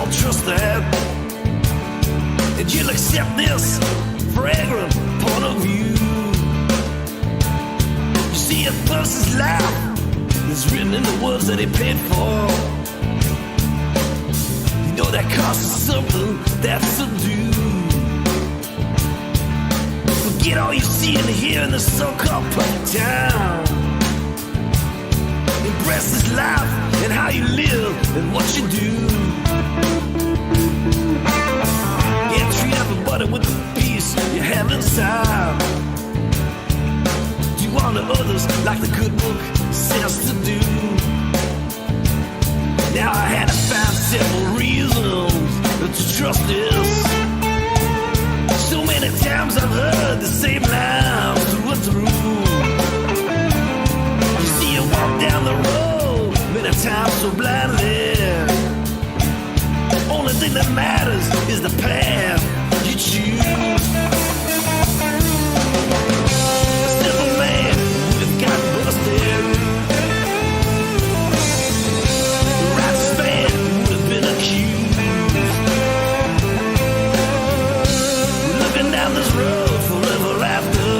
don't trust that. And you'll accept this fragrant point of view. You see, a person's life is written in the words that he paid for. You know that costs something that's subdued. Forget all you see and hear in the so-called public town. Embrace this life and how you live and what you do. Yeah, treat everybody with the peace you have inside. Do unto others like the good book says to do. Now I had to find several reasons to trust this. So many times I've heard the same lines through and through. You see, you walk down the road many times so blindly. Only thing that matters is the path you choose. A simple man who'd got busted. A righteous man who'd have been accused. Looking down this road forever after.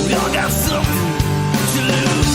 We all got something to lose.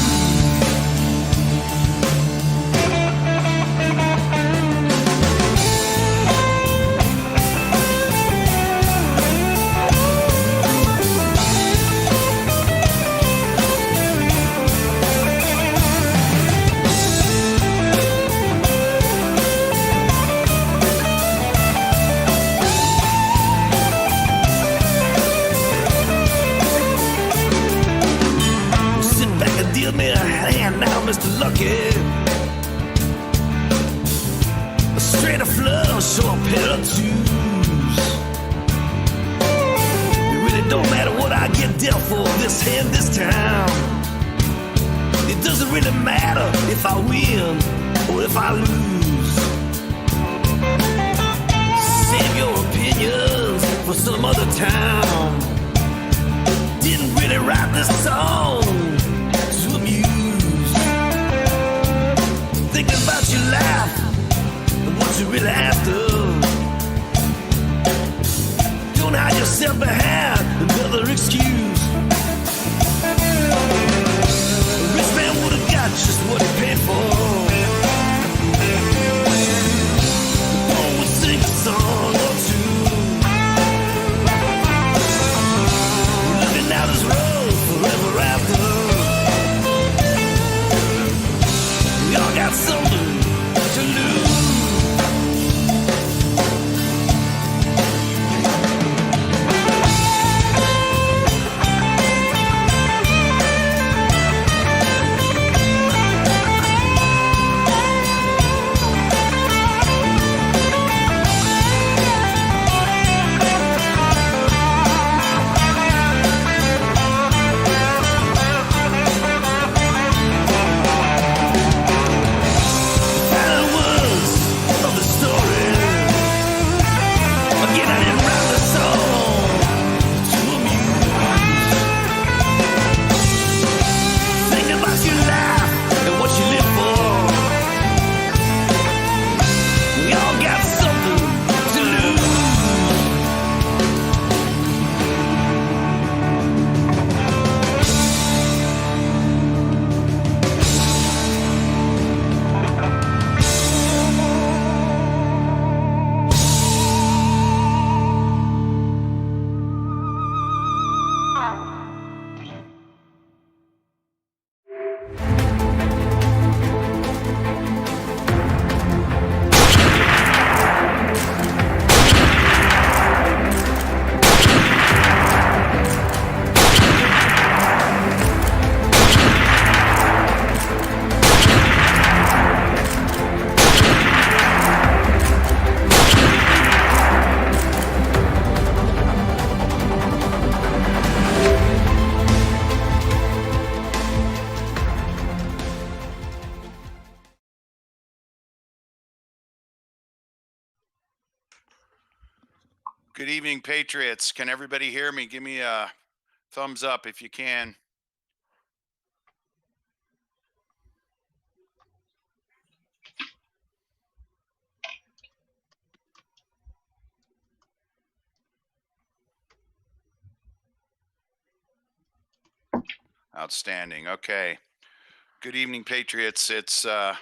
Deal me a hand now, Mr. Lucky. A straight of flush or a pair of twos. It really don't matter what I get dealt for this hand, this time. It doesn't really matter if I win or if I lose. Save your opinions for some other time. Didn't really write this song to amuse. Thinking about your life and what you're really after. Don't hide yourself behind another excuse. A rich man would have got just what he paid for. The poor would sing a song or two. Looking down this road forever after. We all got something to lose. Good evening, Patriots. Can everybody hear me? Give me a thumbs up if you can. Outstanding. Okay. Good evening, Patriots. It's a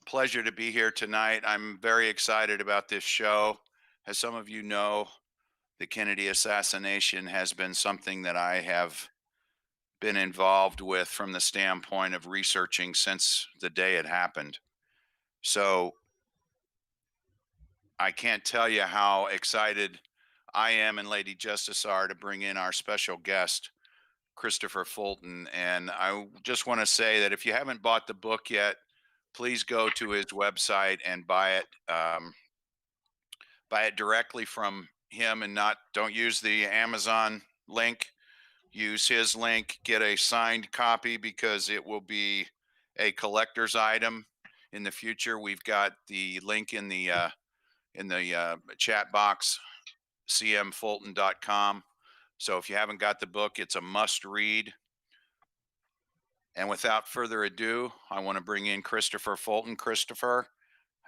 pleasure to be here tonight. I'm very excited about this show. As some of you know, the Kennedy assassination has been something that I have been involved with from the standpoint of researching since the day it happened. So I can't tell you how excited I am and Lady Justice are to bring in our special guest, Christopher Fulton. And I just want to say that if you haven't bought the book yet, please go to his website and buy it. Buy it directly from him and don't use the Amazon link. Use his link, get a signed copy because it will be a collector's item in the future. We've got the link in the chat box, cmfulton.com. So if you haven't got the book, it's a must read. And without further ado, I want to bring in Christopher Fulton. Christopher,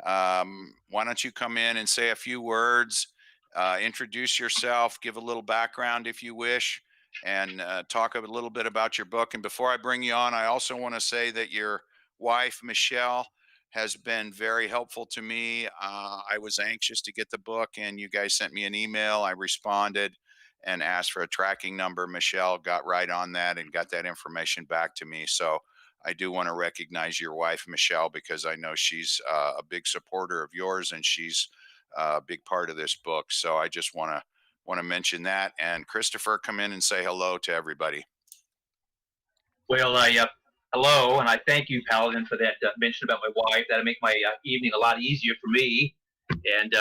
why don't you come in and say a few words, introduce yourself, give a little background if you wish, and talk a little bit about your book. And before I bring you on, I also want to say that your wife, Michelle, has been very helpful to me. I was anxious to get the book, and you guys sent me an email. I responded and asked for a tracking number. Michelle got right on that and got that information back to me. So I do want to recognize your wife, Michelle, because I know she's a big supporter of yours and she's a big part of this book. So I just want to mention that. And Christopher, come in and say hello to everybody. Well, hello, and I thank you, Paladin, for that mention about my wife. That'll make my evening a lot easier for me. And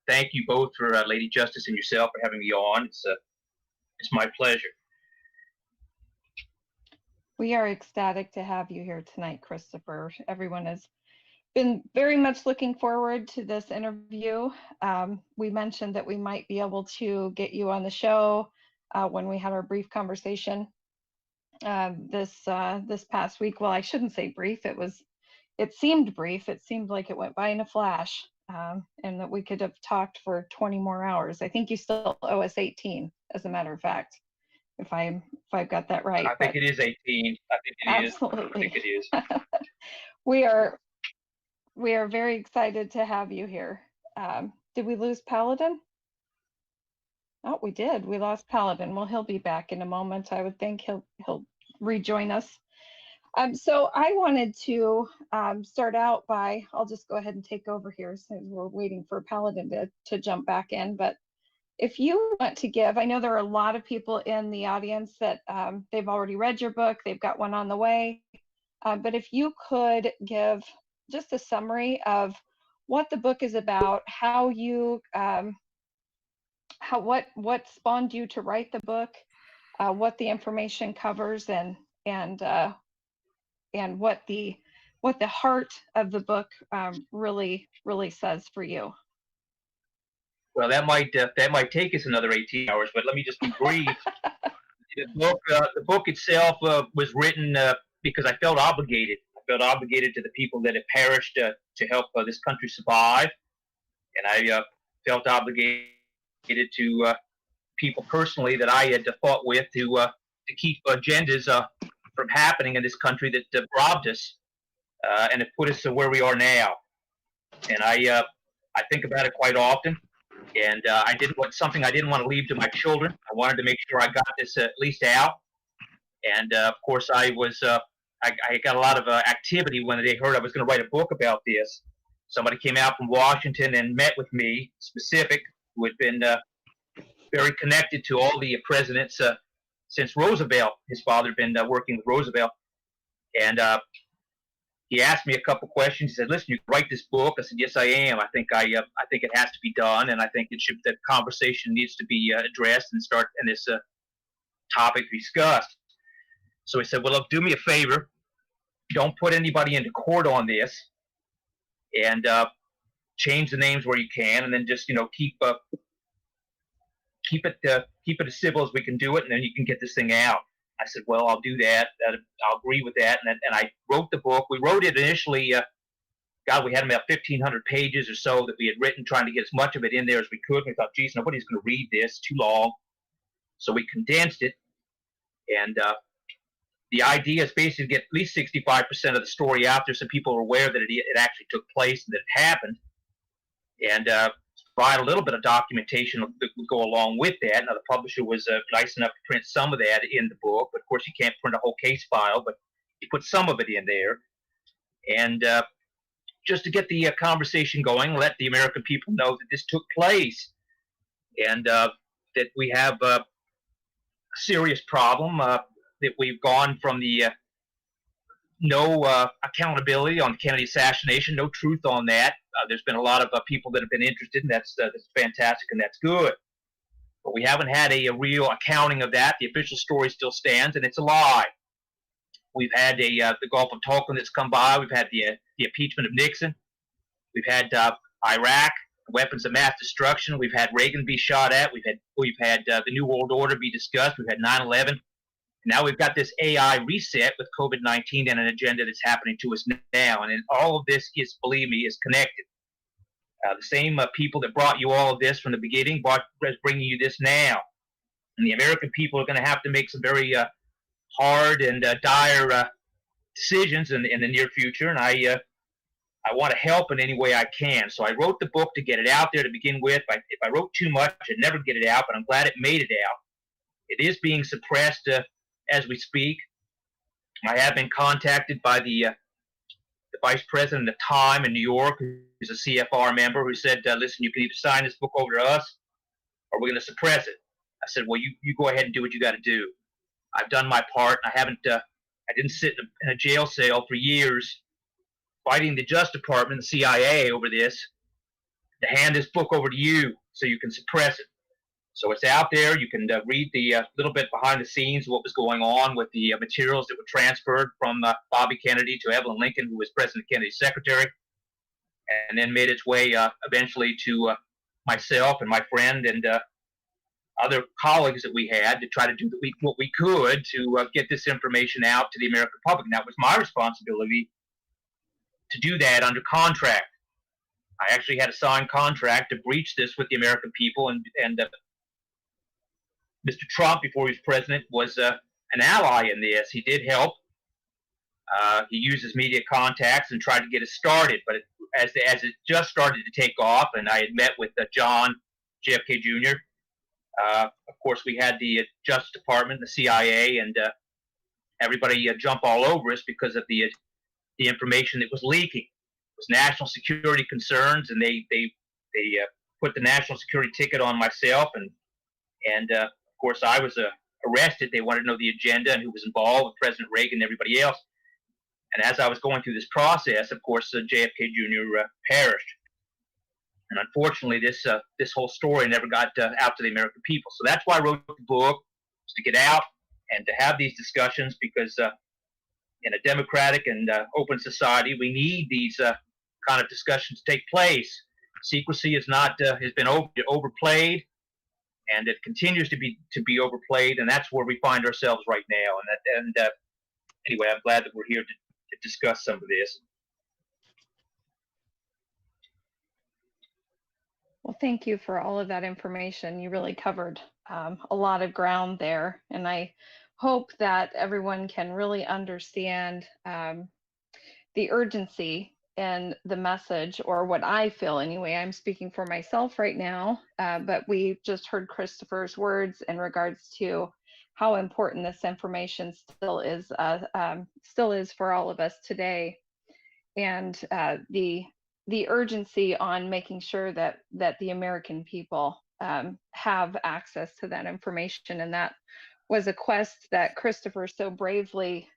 thank you both for Lady Justice and yourself for having me on. It's my pleasure. We are ecstatic to have you here tonight, Christopher. Everyone has been very much looking forward to this interview. We mentioned that we might be able to get you on the show when we had our brief conversation this past week. Well, I shouldn't say brief. It seemed brief. It seemed like it went by in a flash, and that we could have talked for 20 more hours. I think you still owe us 18, as a matter of fact, if I've got that right. I think it is 18. I think it is. Absolutely. I think it is. We are very excited to have you here. Did we lose Paladin? Oh, we did. We lost Paladin. Well, he'll be back in a moment. I would think he'll rejoin us. So I wanted to start out by, I'll just go ahead and take over here since we're waiting for Paladin to jump back in. But if you want to give, I know there are a lot of people in the audience that they've already read your book, they've got one on the way. But if you could give just a summary of what the book is about, how you, what spawned you to write the book, what the information covers, and what the heart of the book really says for you. Well, that might take us another 18 hours, but let me just be brief. The book itself was written because I felt obligated. I felt obligated to the people that had perished to help this country survive, and I felt obligated to people personally that I had fought with to keep agendas from happening in this country that robbed us and have put us to where we are now. And I think about it quite often. And I didn't want to leave to my children. I wanted to make sure I got this at least out. And of course, I got a lot of activity when they heard I was going to write a book about this. Somebody came out from Washington and met with me, specific, who had been very connected to all the presidents since Roosevelt. His father had been working with Roosevelt, and he asked me a couple questions. He said, "Listen, you can write this book." I said, "Yes, I am. I think it has to be done, and I think the conversation needs to be addressed and this topic discussed." So he said, "Well, look, do me a favor. Don't put anybody into court on this, and change the names where you can, and then just keep it as civil as we can do it, and then you can get this thing out." I said, "Well, I'll do that. I'll agree with that." And I wrote the book. We wrote it initially. We had about 1,500 pages or so that we had written, trying to get as much of it in there as we could. We thought, geez, nobody's going to read this, too long. So we condensed it. And the idea is basically to get at least 65% of the story out there so people are aware that it actually took place and that it happened, and provide a little bit of documentation that would go along with that. Now, the publisher was nice enough to print some of that in the book, but of course you can't print a whole case file, but you put some of it in there. And just to get the conversation going, let the American people know that this took place, and that we have a serious problem, that we've gone from the no accountability on the Kennedy assassination, no truth on that. There's been a lot of people that have been interested, and that's fantastic, and that's good. But we haven't had a real accounting of that. The official story still stands, and it's a lie. We've had the Gulf of Tonkin that's come by. We've had the impeachment of Nixon. We've had Iraq, weapons of mass destruction. We've had Reagan be shot at. We've had the New World Order be discussed. We've had 9/11. Now we've got this AI reset with COVID-19 and an agenda that's happening to us now. And all of this is, believe me, is connected. The same people that brought you all of this from the beginning is bringing you this now. And the American people are going to have to make some very hard and dire decisions in the near future. And I want to help in any way I can. So I wrote the book to get it out there to begin with. If I wrote too much, I'd never get it out, but I'm glad it made it out. It is being suppressed as we speak. I have been contacted by the vice president at the time in New York, who's a CFR member, who said, listen, you can either sign this book over to us or we're going to suppress it. I said, well, you go ahead and do what you got to do. I've done my part. I didn't sit in a jail cell for years fighting the Justice Department and the CIA over this, to hand this book over to you so you can suppress it. So it's out there. You can read the little bit behind the scenes of what was going on with the materials that were transferred from Bobby Kennedy to Evelyn Lincoln, who was President Kennedy's secretary, and then made its way eventually to myself and my friend and other colleagues that we had to try to do what we could to get this information out to the American public. And that was my responsibility to do that under contract. I actually had a signed contract to breach this with the American people, and Mr. Trump, before he was president, was an ally in this. He did help. He used his media contacts and tried to get it started, but as it just started to take off, and I had met with John JFK Jr., of course, we had the Justice Department, the CIA, and everybody jump all over us because of the information that was leaking. It was national security concerns, and they put the national security ticket on myself, and of course I was arrested. They wanted to know the agenda and who was involved with President Reagan and everybody else. And as I was going through this process, of course, JFK Jr. Perished. And unfortunately, this whole story never got out to the American people. So that's why I wrote the book, was to get out and to have these discussions, because in a democratic and open society, we need these kind of discussions to take place. Secrecy is not has been overplayed, and it continues to be overplayed, and that's where we find ourselves right now. And anyway, I'm glad that we're here to discuss some of this. Well, thank you for all of that information. You really covered a lot of ground there, and I hope that everyone can really understand the urgency and the message, or what I feel anyway. I'm speaking for myself right now, but we just heard Christopher's words in regards to how important this information still is for all of us today, and the urgency on making sure that the American people have access to that information. And that was a quest that Christopher so bravely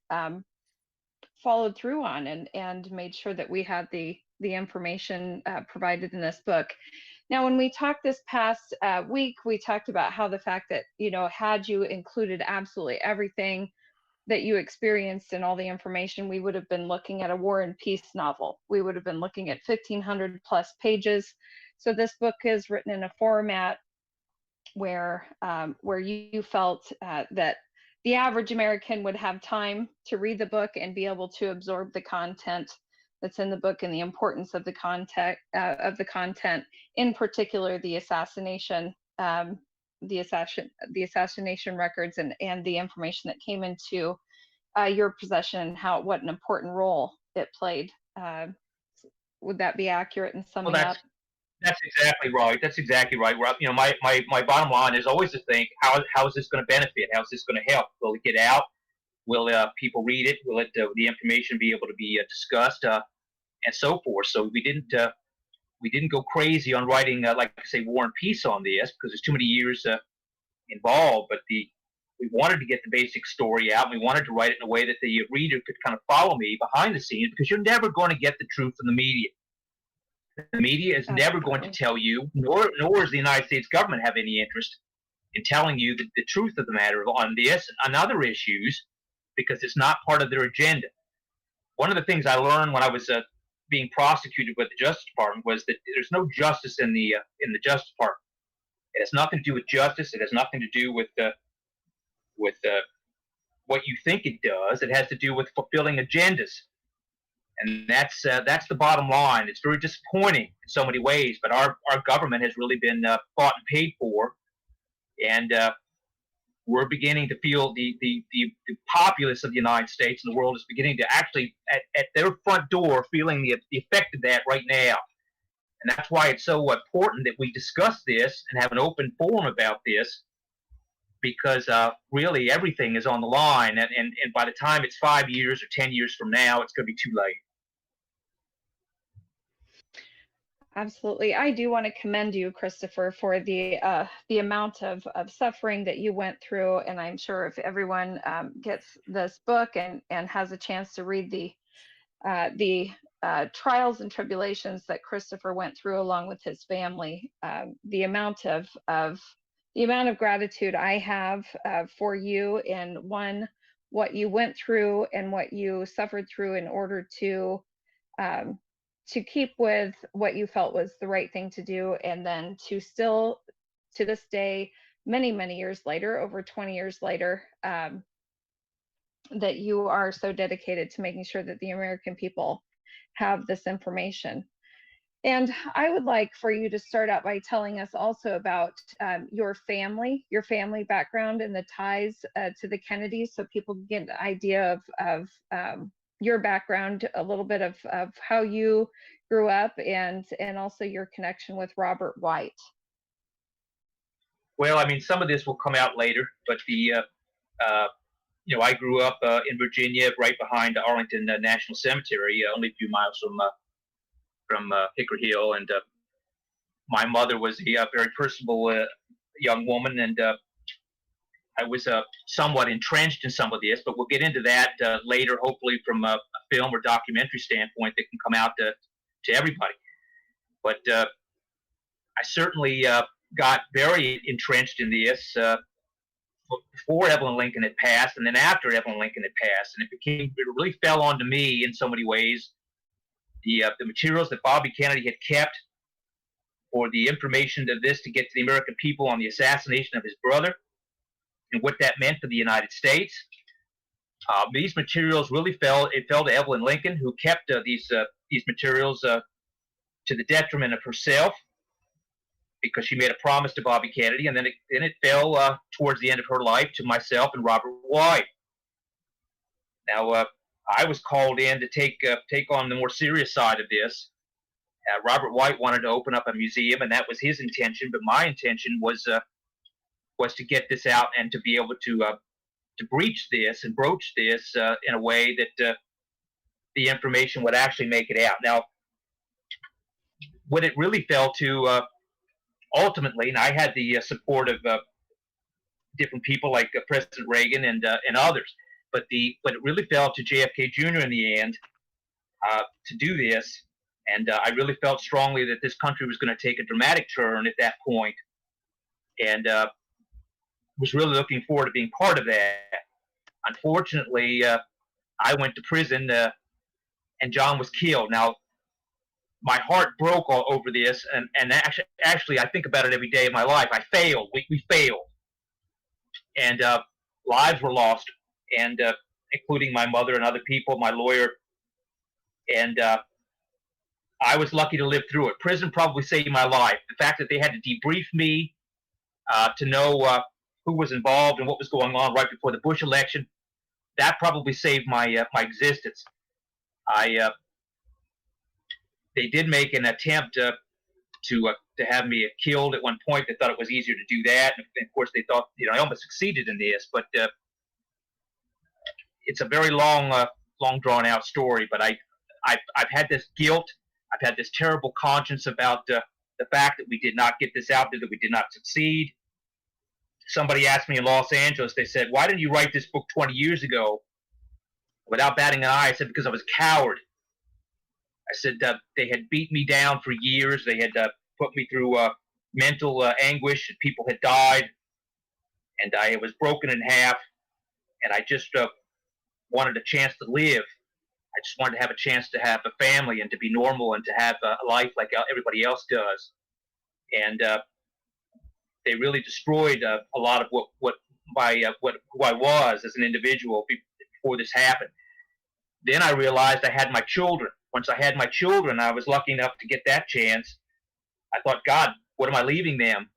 followed through on, and made sure that we had the information provided in this book. Now, when we talked this past week, we talked about how the fact that, had you included absolutely everything that you experienced and all the information, we would have been looking at a War and Peace novel. We would have been looking at 1,500 plus pages. So this book is written in a format where you felt that the average American would have time to read the book and be able to absorb the content that's in the book, and the importance of the content, in particular the assassination records and the information that came into your possession, what an important role it played. Would that be accurate in Well, summing up? that's exactly right. That's exactly right. You know, my bottom line is always to think, how is this going to benefit? How is this going to help? Will it get out? Will people read it? Will the information be able to be discussed and so forth? So we didn't go crazy on writing like I say War and Peace on this, because there's too many years involved. But we wanted to get the basic story out, and we wanted to write it in a way that the reader could kind of follow me behind the scenes, because you're never going to get the truth from the media. The media is never going to tell you, nor does the United States government have any interest in telling you the truth of the matter on this and other issues, because it's not part of their agenda. One of the things I learned when I was being prosecuted with the Justice Department was that there's no justice in the Justice Department. It has nothing to do with justice. It has nothing to do with what you think it does. It has to do with fulfilling agendas. And that's the bottom line. It's very disappointing in so many ways, but our government has really been bought and paid for, and we're beginning to feel the populace of the United States and the world is beginning to actually at their front door feeling the effect of that right now. And that's why it's so important that we discuss this and have an open forum about this, because really everything is on the line, and by the time it's 5 years or 10 years from now, it's going to be too late. Absolutely. I do want to commend you, Christopher, for the amount of suffering that you went through. And I'm sure if everyone gets this book and has a chance to read the trials and tribulations that Christopher went through along with his family, the amount of gratitude I have for you, and what you went through and what you suffered through in order to keep with what you felt was the right thing to do, and then to still, to this day, many years later, over 20 years later, that you are so dedicated to making sure that the American people have this information. And I would like for you to start out by telling us also about your family background and the ties to the Kennedys, so people can get an idea of your background, a little bit of how you grew up, and also your connection with Robert White. Well, I mean, some of this will come out later, but I grew up in Virginia, right behind Arlington National Cemetery, only a few miles from Hickory Hill, and my mother was a very personable young woman, and I was somewhat entrenched in some of this, but we'll get into that later, hopefully from a film or documentary standpoint that can come out to everybody. But I certainly got very entrenched in this before Evelyn Lincoln had passed, and then after Evelyn Lincoln had passed, and it really fell onto me in so many ways. The materials that Bobby Kennedy had kept for the information of this to get to the American people on the assassination of his brother, and what that meant for the United States. These materials really fell to Evelyn Lincoln, who kept these materials to the detriment of herself, because she made a promise to Bobby Kennedy, and then it fell towards the end of her life to myself and Robert White. Now, I was called in to take on the more serious side of this. Robert White wanted to open up a museum, and that was his intention, but my intention was to get this out and to be able to breach this and broach this in a way that the information would actually make it out. Now, what it really fell to ultimately, and I had the support of different people like President Reagan and others, but it really fell to JFK Jr. in the end to do this, and I really felt strongly that this country was going to take a dramatic turn at that point, and was really looking forward to being part of that. Unfortunately, I went to prison, and John was killed. Now, my heart broke all over this, and actually, I think about it every day of my life. I failed. We failed, and lives were lost, and including my mother and other people, my lawyer, and I was lucky to live through it. Prison probably saved my life. The fact that they had to debrief me to know who was involved and what was going on right before the Bush election, that probably saved my my existence. They did make an attempt to have me killed at one point. They thought it was easier to do that, and of course they thought, I almost succeeded in this, but it's a very long drawn out story. But I've had this guilt. I've had this terrible conscience about the fact that we did not get this out there, that we did not succeed. Somebody asked me in Los Angeles, they said, "Why didn't you write this book 20 years ago?" Without batting an eye, I said, "Because I was a coward." I said, they had beat me down for years. They had put me through mental anguish. People had died, and I was broken in half, and I just wanted a chance to live. I just wanted to have a chance to have a family and to be normal and to have a life like everybody else does. And they really destroyed a lot of who I was as an individual before this happened. Then I realized I had my children. Once I had my children, I was lucky enough to get that chance. I thought, God, what am I leaving them?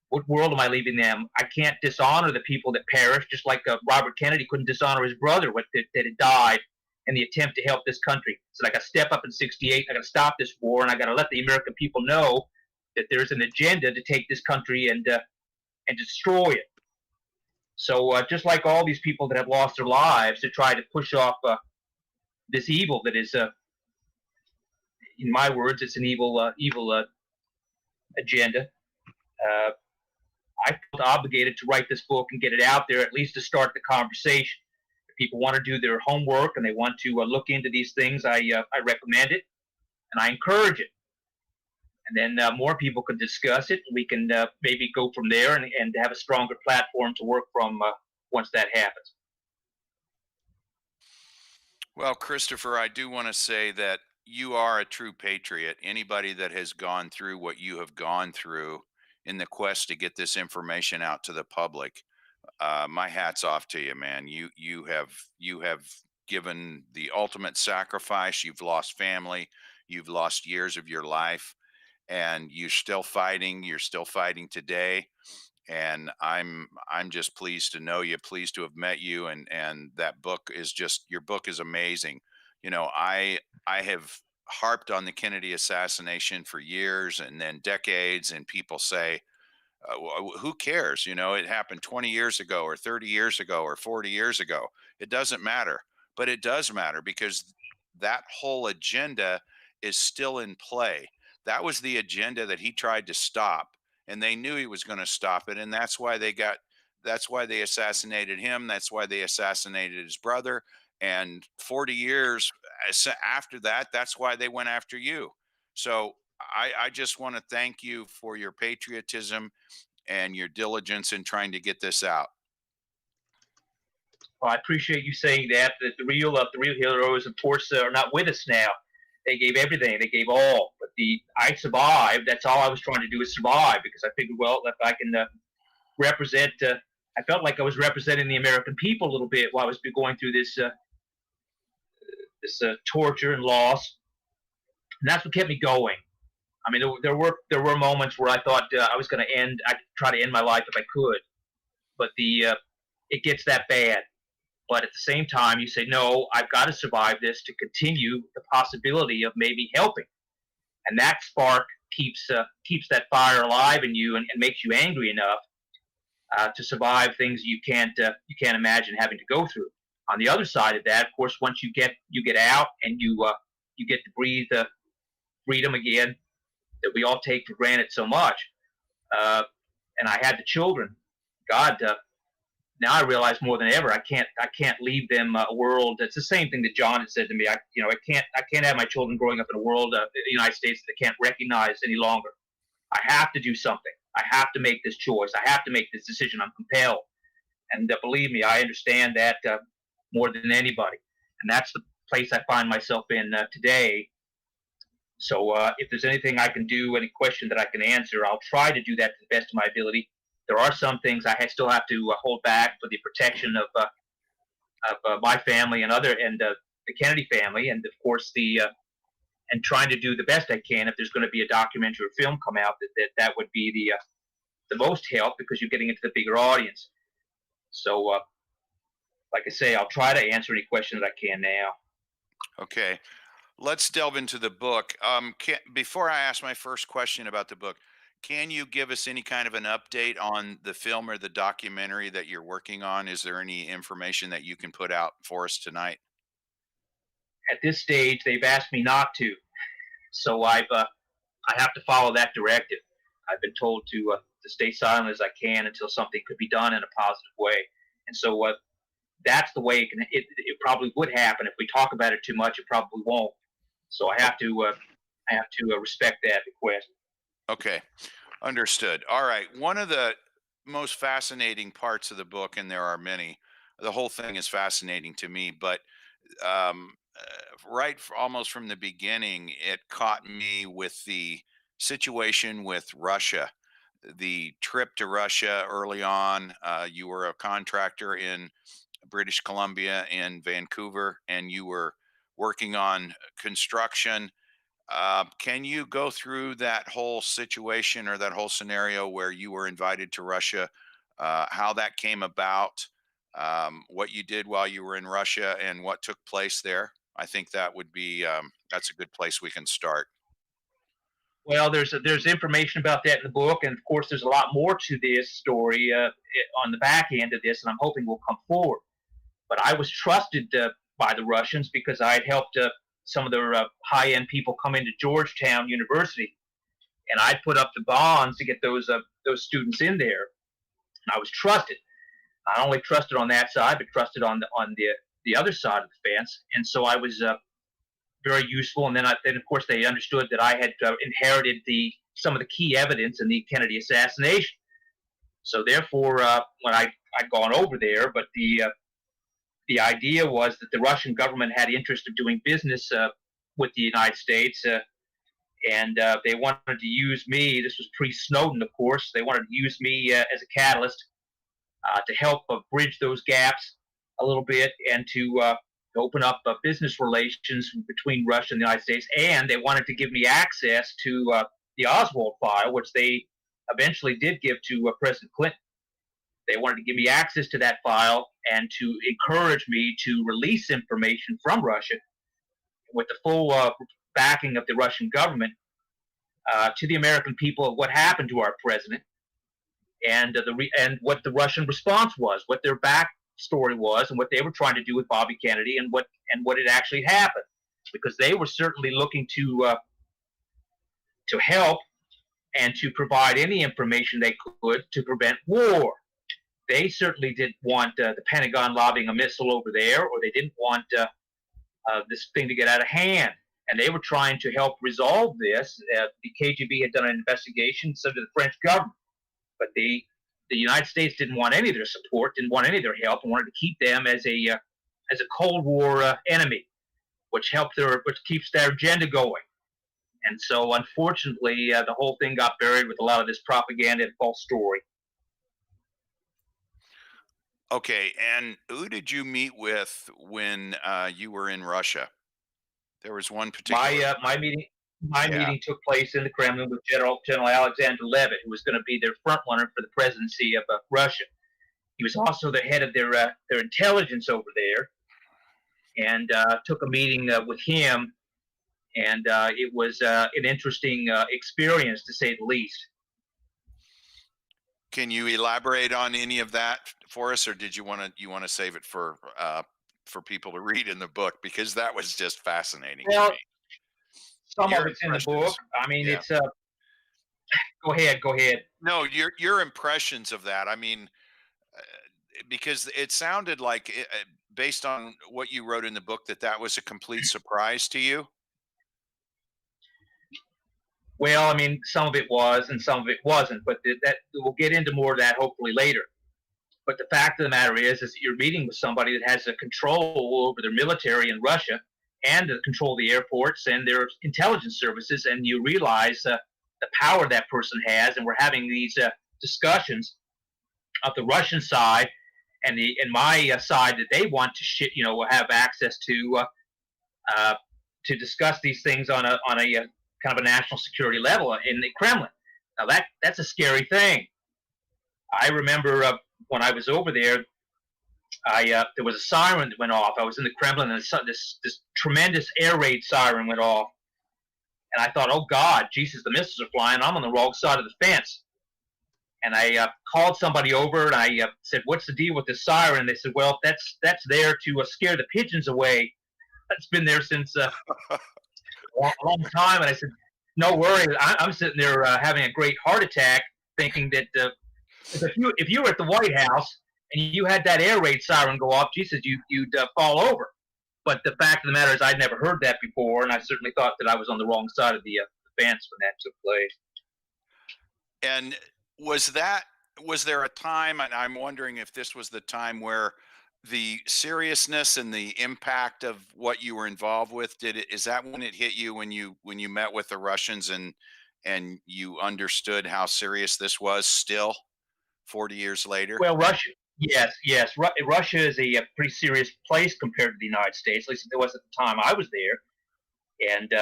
What world am I leaving them? I can't dishonor the people that perished, just like Robert Kennedy couldn't dishonor his brother that had died in the attempt to help this country. So I got to step up in '68. I got to stop this war, and I got to let the American people know that there's an agenda to take this country and destroy it. So just like all these people that have lost their lives to try to push off this evil that is, in my words, it's an evil agenda. I felt obligated to write this book and get it out there, at least to start the conversation. If people want to do their homework and they want to look into these things, I recommend it and I encourage it. And then more people can discuss it, and we can maybe go from there and have a stronger platform to work from once that happens. Well, Christopher, I do want to say that you are a true patriot. Anybody that has gone through what you have gone through in the quest to get this information out to the public, my hat's off to you, man. You have given the ultimate sacrifice. You've lost family. You've lost years of your life, and you're still fighting. You're still fighting today. And I'm just pleased to know you, pleased to have met you, and that book is just, your book is amazing. I have harped on the Kennedy assassination for years and then decades, and people say, who cares? It happened 20 years ago or 30 years ago or 40 years ago. It doesn't matter, but it does matter because that whole agenda is still in play. That was the agenda that he tried to stop, and they knew he was going to stop it. And that's why they assassinated him. That's why they assassinated his brother. And 40 years after that, that's why they went after you. So I just want to thank you for your patriotism and your diligence in trying to get this out. Well, I appreciate you saying that. That the real heroes, of course, are not with us now. They gave everything. They gave all. But I survived. That's all I was trying to do, is survive, because I figured, well, if I can represent, I felt like I was representing the American people a little bit while I was going through this torture and loss, and that's what kept me going. I mean, there were moments where I thought I was going to end. I'd try to end my life if I could, but it gets that bad. But at the same time, you say, no, I've got to survive this to continue the possibility of maybe helping. And that spark keeps that fire alive in you and makes you angry enough to survive things you can't imagine having to go through. On the other side of that, of course, once you get out and you get to breathe freedom again that we all take for granted so much. And I had the children. God, now I realize more than ever I can't leave them a world. It's the same thing that John had said to me. I can't have my children growing up in a world the United States that they can't recognize any longer. I have to do something. I have to make this choice. I have to make this decision. I'm compelled. And believe me, I understand that more than anybody. And that's the place I find myself in today. So if there's anything I can do, any question that I can answer, I'll try to do that to the best of my ability. There are some things I still have to hold back for the protection of my family and the Kennedy family, and of course and trying to do the best I can. If there's going to be a documentary or film come out, that would be the most help, because you're getting into the bigger audience. So, like I say, I'll try to answer any questions I can now. Okay. Let's delve into the book. Before I ask my first question about the book, can you give us any kind of an update on the film or the documentary that you're working on? Is there any information that you can put out for us tonight? At this stage, they've asked me not to, so I have to follow that directive. I've been told to stay silent as I can until something could be done in a positive way, and so that's the way it probably would happen. If we talk about it too much, it probably won't. So I have to respect that request. Okay, understood. All right. One of the most fascinating parts of the book, and there are many, the whole thing is fascinating to me, but almost from the beginning, it caught me with the situation with Russia. The trip to Russia early on, you were a contractor in British Columbia in Vancouver, and you were working on construction. Can you go through that whole situation or that whole scenario where you were invited to Russia, how that came about, what you did while you were in Russia, and what took place there? I think that would be that's a good place we can start. Well, there's information about that in the book, and of course, there's a lot more to this story on the back end of this, and I'm hoping will come forward. But I was trusted by the Russians because I had helped some of their high-end people come into Georgetown University, and I put up the bonds to get those students in there. And I was trusted, not only trusted on that side, but trusted on the other side of the fence. And so I was very useful. And then of course they understood that I had inherited some of the key evidence in the Kennedy assassination. So therefore, when I'd gone over there, but the idea was that the Russian government had interest of doing business with the United States, and they wanted to use me. This was pre-Snowden, of course. They wanted to use me as a catalyst to help bridge those gaps a little bit and to open up business relations between Russia and the United States. And they wanted to give me access to the Oswald file, which they eventually did give to President Clinton. They wanted to give me access to that file and to encourage me to release information from Russia with the full backing of the Russian government to the American people of what happened to our president and what the Russian response was, what their backstory was, and what they were trying to do with Bobby Kennedy, and what had actually happened, because they were certainly looking to help and to provide any information they could to prevent war. They certainly didn't want the Pentagon lobbing a missile over there, or they didn't want this thing to get out of hand. And they were trying to help resolve this. The KGB had done an investigation, so did the French government. But the United States didn't want any of their support, didn't want any of their help, and wanted to keep them as a Cold War enemy, which keeps their agenda going. And so, unfortunately, the whole thing got buried with a lot of this propaganda and false story. Okay, and who did you meet with when you were in Russia? There was one particular. My meeting took place in the Kremlin with General Alexander Levitt, who was going to be their front runner for the presidency of Russia. He was also the head of their intelligence over there, and took a meeting with him, and it was an interesting experience, to say the least. Can you elaborate on any of that for us, or did you want to save it for people to read in the book, because that was just fascinating to me? Some of it's in the book. I mean, yeah. It's Go ahead. No, your impressions of that. I mean, because it sounded like, based on what you wrote in the book, that was a complete surprise to you. Well, I mean, some of it was, and some of it wasn't. But that we'll get into more of that hopefully later. But the fact of the matter is that you're meeting with somebody that has a control over their military in Russia, and the control of the airports and their intelligence services, and you realize the power that person has. And we're having these discussions of the Russian side and my side, that they want to have access to discuss these things on a kind of a national security level in the Kremlin. Now that's a scary thing. I remember when I was over there, there was a siren that went off. I was in the Kremlin, and this tremendous air raid siren went off, and I thought, oh God, Jesus, the missiles are flying. I'm on the wrong side of the fence. And I called somebody over, and I said, "What's the deal with the siren?" And they said, "Well, that's there to scare the pigeons away. That's been there since a long time." And I said, "No worries. I'm sitting there having a great heart attack, thinking that if you were at the White House and you had that air raid siren go off, Jesus, you'd fall over." But the fact of the matter is, I'd never heard that before, and I certainly thought that I was on the wrong side of the fence when that took place. And was there a time, and I'm wondering if this was the time where the seriousness and the impact of what you were involved with, is that when it hit you, when you met with the Russians and you understood how serious this was still 40 years later? Well, Russia, yes. Russia is a pretty serious place compared to the United States. At least it was at the time I was there, and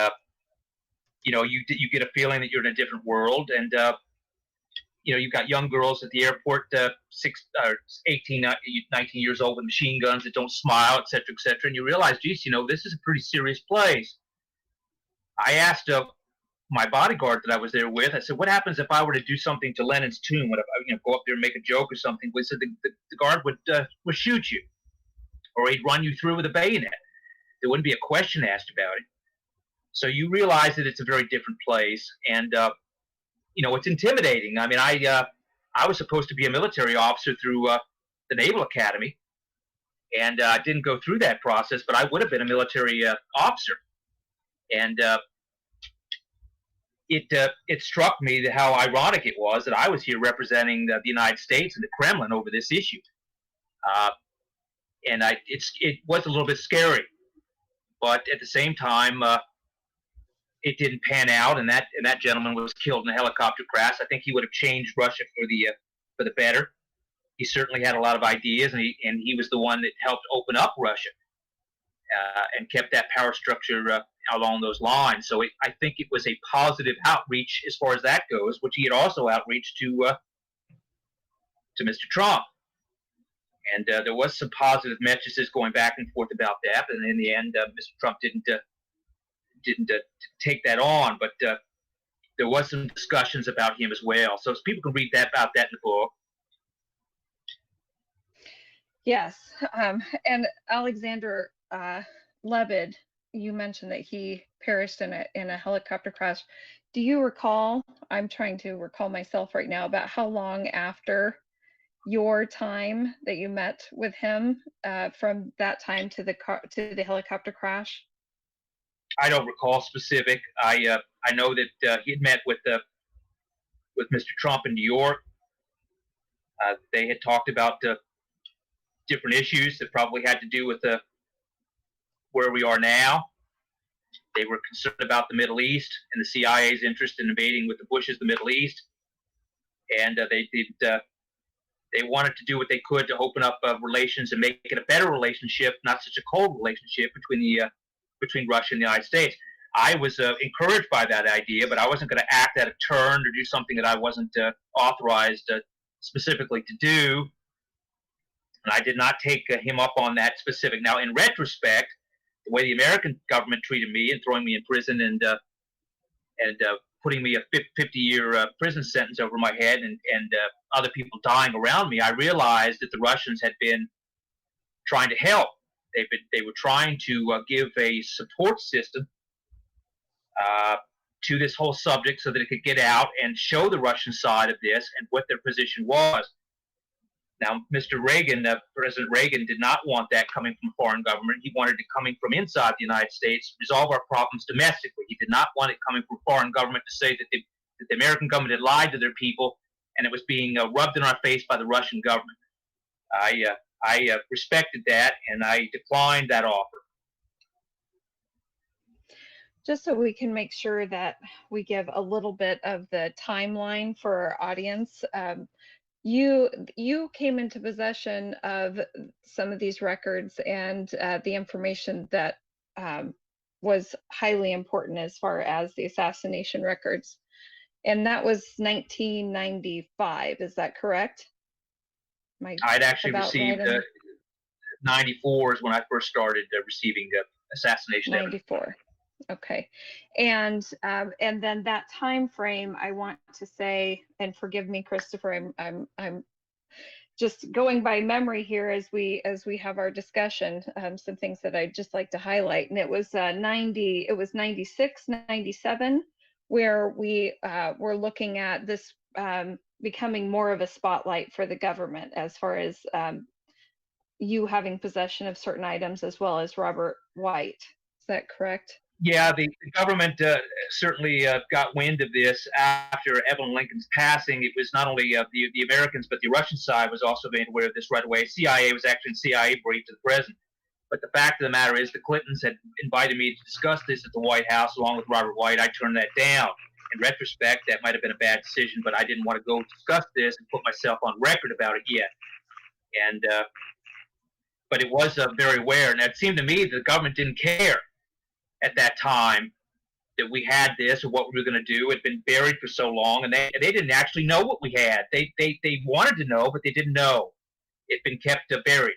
you get a feeling that you're in a different world, and you've got young girls at the airport, 18, 19 years old with machine guns that don't smile, et cetera, and you realize, geez, this is a pretty serious place. I asked my bodyguard that I was there with, I said, what happens if I were to do something to Lenin's tomb? What if I go up there and make a joke or something? We said the guard would shoot you, or he'd run you through with a bayonet. There wouldn't be a question asked about it. So you realize that it's a very different place, and it's intimidating. I mean, I was supposed to be a military officer through the Naval Academy, and I didn't go through that process, but I would have been a military officer. And it struck me that how ironic it was that I was here representing the United States and the Kremlin over this issue. And it was a little bit scary, but at the same time, it didn't pan out, and that gentleman was killed in a helicopter crash. I think he would have changed Russia for the better. He certainly had a lot of ideas, and he was the one that helped open up Russia and kept that power structure along those lines. So I think it was a positive outreach as far as that goes, which he had also outreached to Mr. Trump. And there was some positive messages going back and forth about that, and in the end, Mr. Trump didn't take that on, but there was some discussions about him as well. So people can read about that in the book. Yes, and Alexander Lebed, you mentioned that he perished in a helicopter crash. Do you recall? I'm trying to recall myself right now about how long after your time that you met with him, from that time to the helicopter crash? I don't recall specific. I know that he had met with Mr. Trump in New York. They had talked about different issues that probably had to do with where we are now. They were concerned about the Middle East and the CIA's interest in invading with the Bushes the Middle East, and they wanted to do what they could to open up relations and make it a better relationship, not such a cold relationship between Russia and the United States. I was encouraged by that idea, but I wasn't going to act out of turn or do something that I wasn't authorized specifically to do. And I did not take him up on that specific. Now, in retrospect, the way the American government treated me and throwing me in prison and putting me a 50-year prison sentence over my head and other people dying around me, I realized that the Russians had been trying to help. They were trying to give a support system to this whole subject so that it could get out and show the Russian side of this and what their position was. Now, Mr. Reagan, President Reagan, did not want that coming from a foreign government. He wanted it coming from inside the United States, resolve our problems domestically. He did not want it coming from a foreign government to say that the American government had lied to their people and it was being rubbed in our face by the Russian government. I respected that, and I declined that offer. Just so we can make sure that we give a little bit of the timeline for our audience, you came into possession of some of these records and the information that was highly important as far as the assassination records, and that was 1995. Is that correct? I'd actually received '94 is when I first started receiving assassination evidence. 94. Okay. And then that time frame, I want to say, and forgive me, Christopher, I'm just going by memory here as we have our discussion, some things that I'd just like to highlight. And it was 96, 97, where we were looking at this becoming more of a spotlight for the government as far as you having possession of certain items as well as Robert White. Is that correct? Yeah, the government certainly got wind of this after Evelyn Lincoln's passing. It was not only the Americans, but the Russian side was also made aware of this right away. CIA was actually in CIA brief to the president. But the fact of the matter is the Clintons had invited me to discuss this at the White House along with Robert White. I turned that down. In retrospect, that might have been a bad decision, but I didn't want to go discuss this and put myself on record about it yet. And but it was very aware, and it seemed to me that the government didn't care at that time that we had this or what we were going to do. It had been buried for so long, and they didn't actually know what we had. They wanted to know, but they didn't know. It had been kept buried.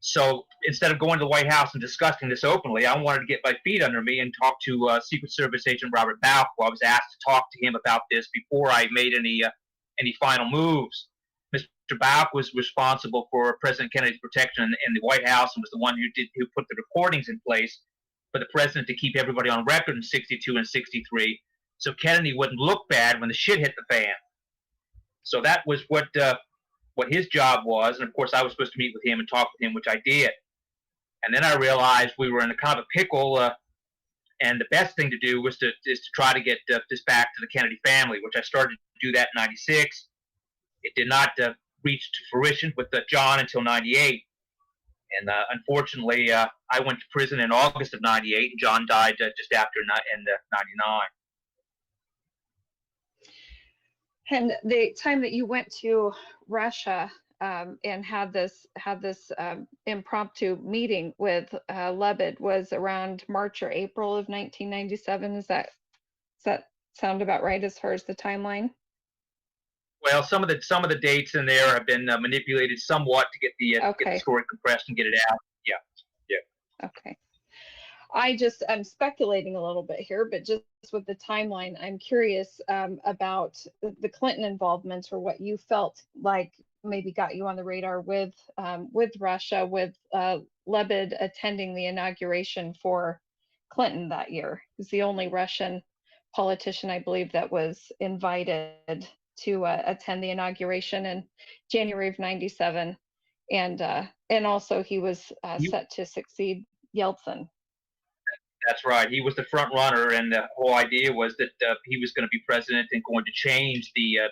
So instead of going to the White House and discussing this openly, I wanted to get my feet under me and talk to Secret Service agent Robert Bauch. I was asked to talk to him about this before I made any final moves. Mr. Bauch was responsible for President Kennedy's protection in the White House and was the one who put the recordings in place for the president to keep everybody on record in 62 and 63, so Kennedy wouldn't look bad when the shit hit the fan. So that was what his job was, and of course I was supposed to meet with him and talk with him, which I did. And then I realized we were in a kind of a pickle, and the best thing to do was to try to get this back to the Kennedy family, which I started to do that in '96. It did not reach to fruition with John until '98. And unfortunately, I went to prison in August of '98, and John died just after in '99. And the time that you went to Russia and had this impromptu meeting with Lebed was around March or April of 1997. Does that sound about right as far as the timeline? Well, some of the dates in there have been manipulated somewhat to get the story compressed and get it out. Yeah. Okay. I'm speculating a little bit here, but just with the timeline, I'm curious about the Clinton involvement or what you felt like maybe got you on the radar with Russia, with Lebed attending the inauguration for Clinton that year. He's the only Russian politician, I believe, that was invited to attend the inauguration in January of '97, and also he was set to succeed Yeltsin. That's right. He was the front runner, and the whole idea was that he was going to be president and going to change the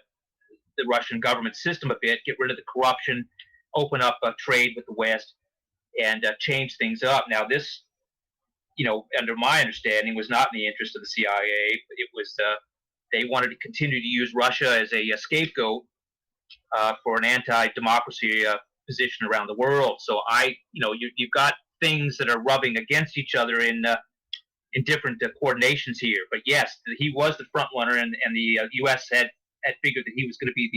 Russian government system a bit, get rid of the corruption, open up trade with the West, and change things up. Now, this, under my understanding, was not in the interest of the CIA. It was they wanted to continue to use Russia as a scapegoat for an anti-democracy position around the world. So you've got things that are rubbing against each other in different coordinations here. But yes, he was the front runner, and the U.S. had figured that he was going to be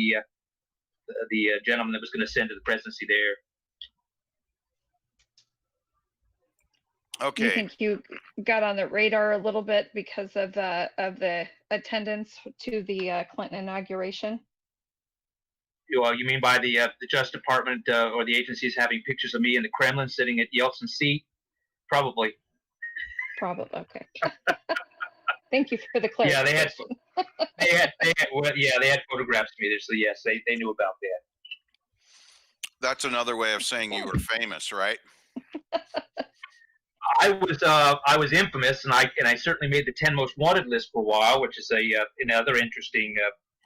the gentleman that was going to ascend to the presidency there. Okay. You think you got on the radar a little bit because of the attendance to the Clinton inauguration? You mean by the Justice Department or the agencies having pictures of me in the Kremlin sitting at Yeltsin's seat? Probably. Okay. Thank you for the clarification. Yeah, they had photographs of me there, so yes, they knew about that. That's another way of saying you were famous, right? I was infamous, and I certainly made the 10 most wanted list for a while, which is another interesting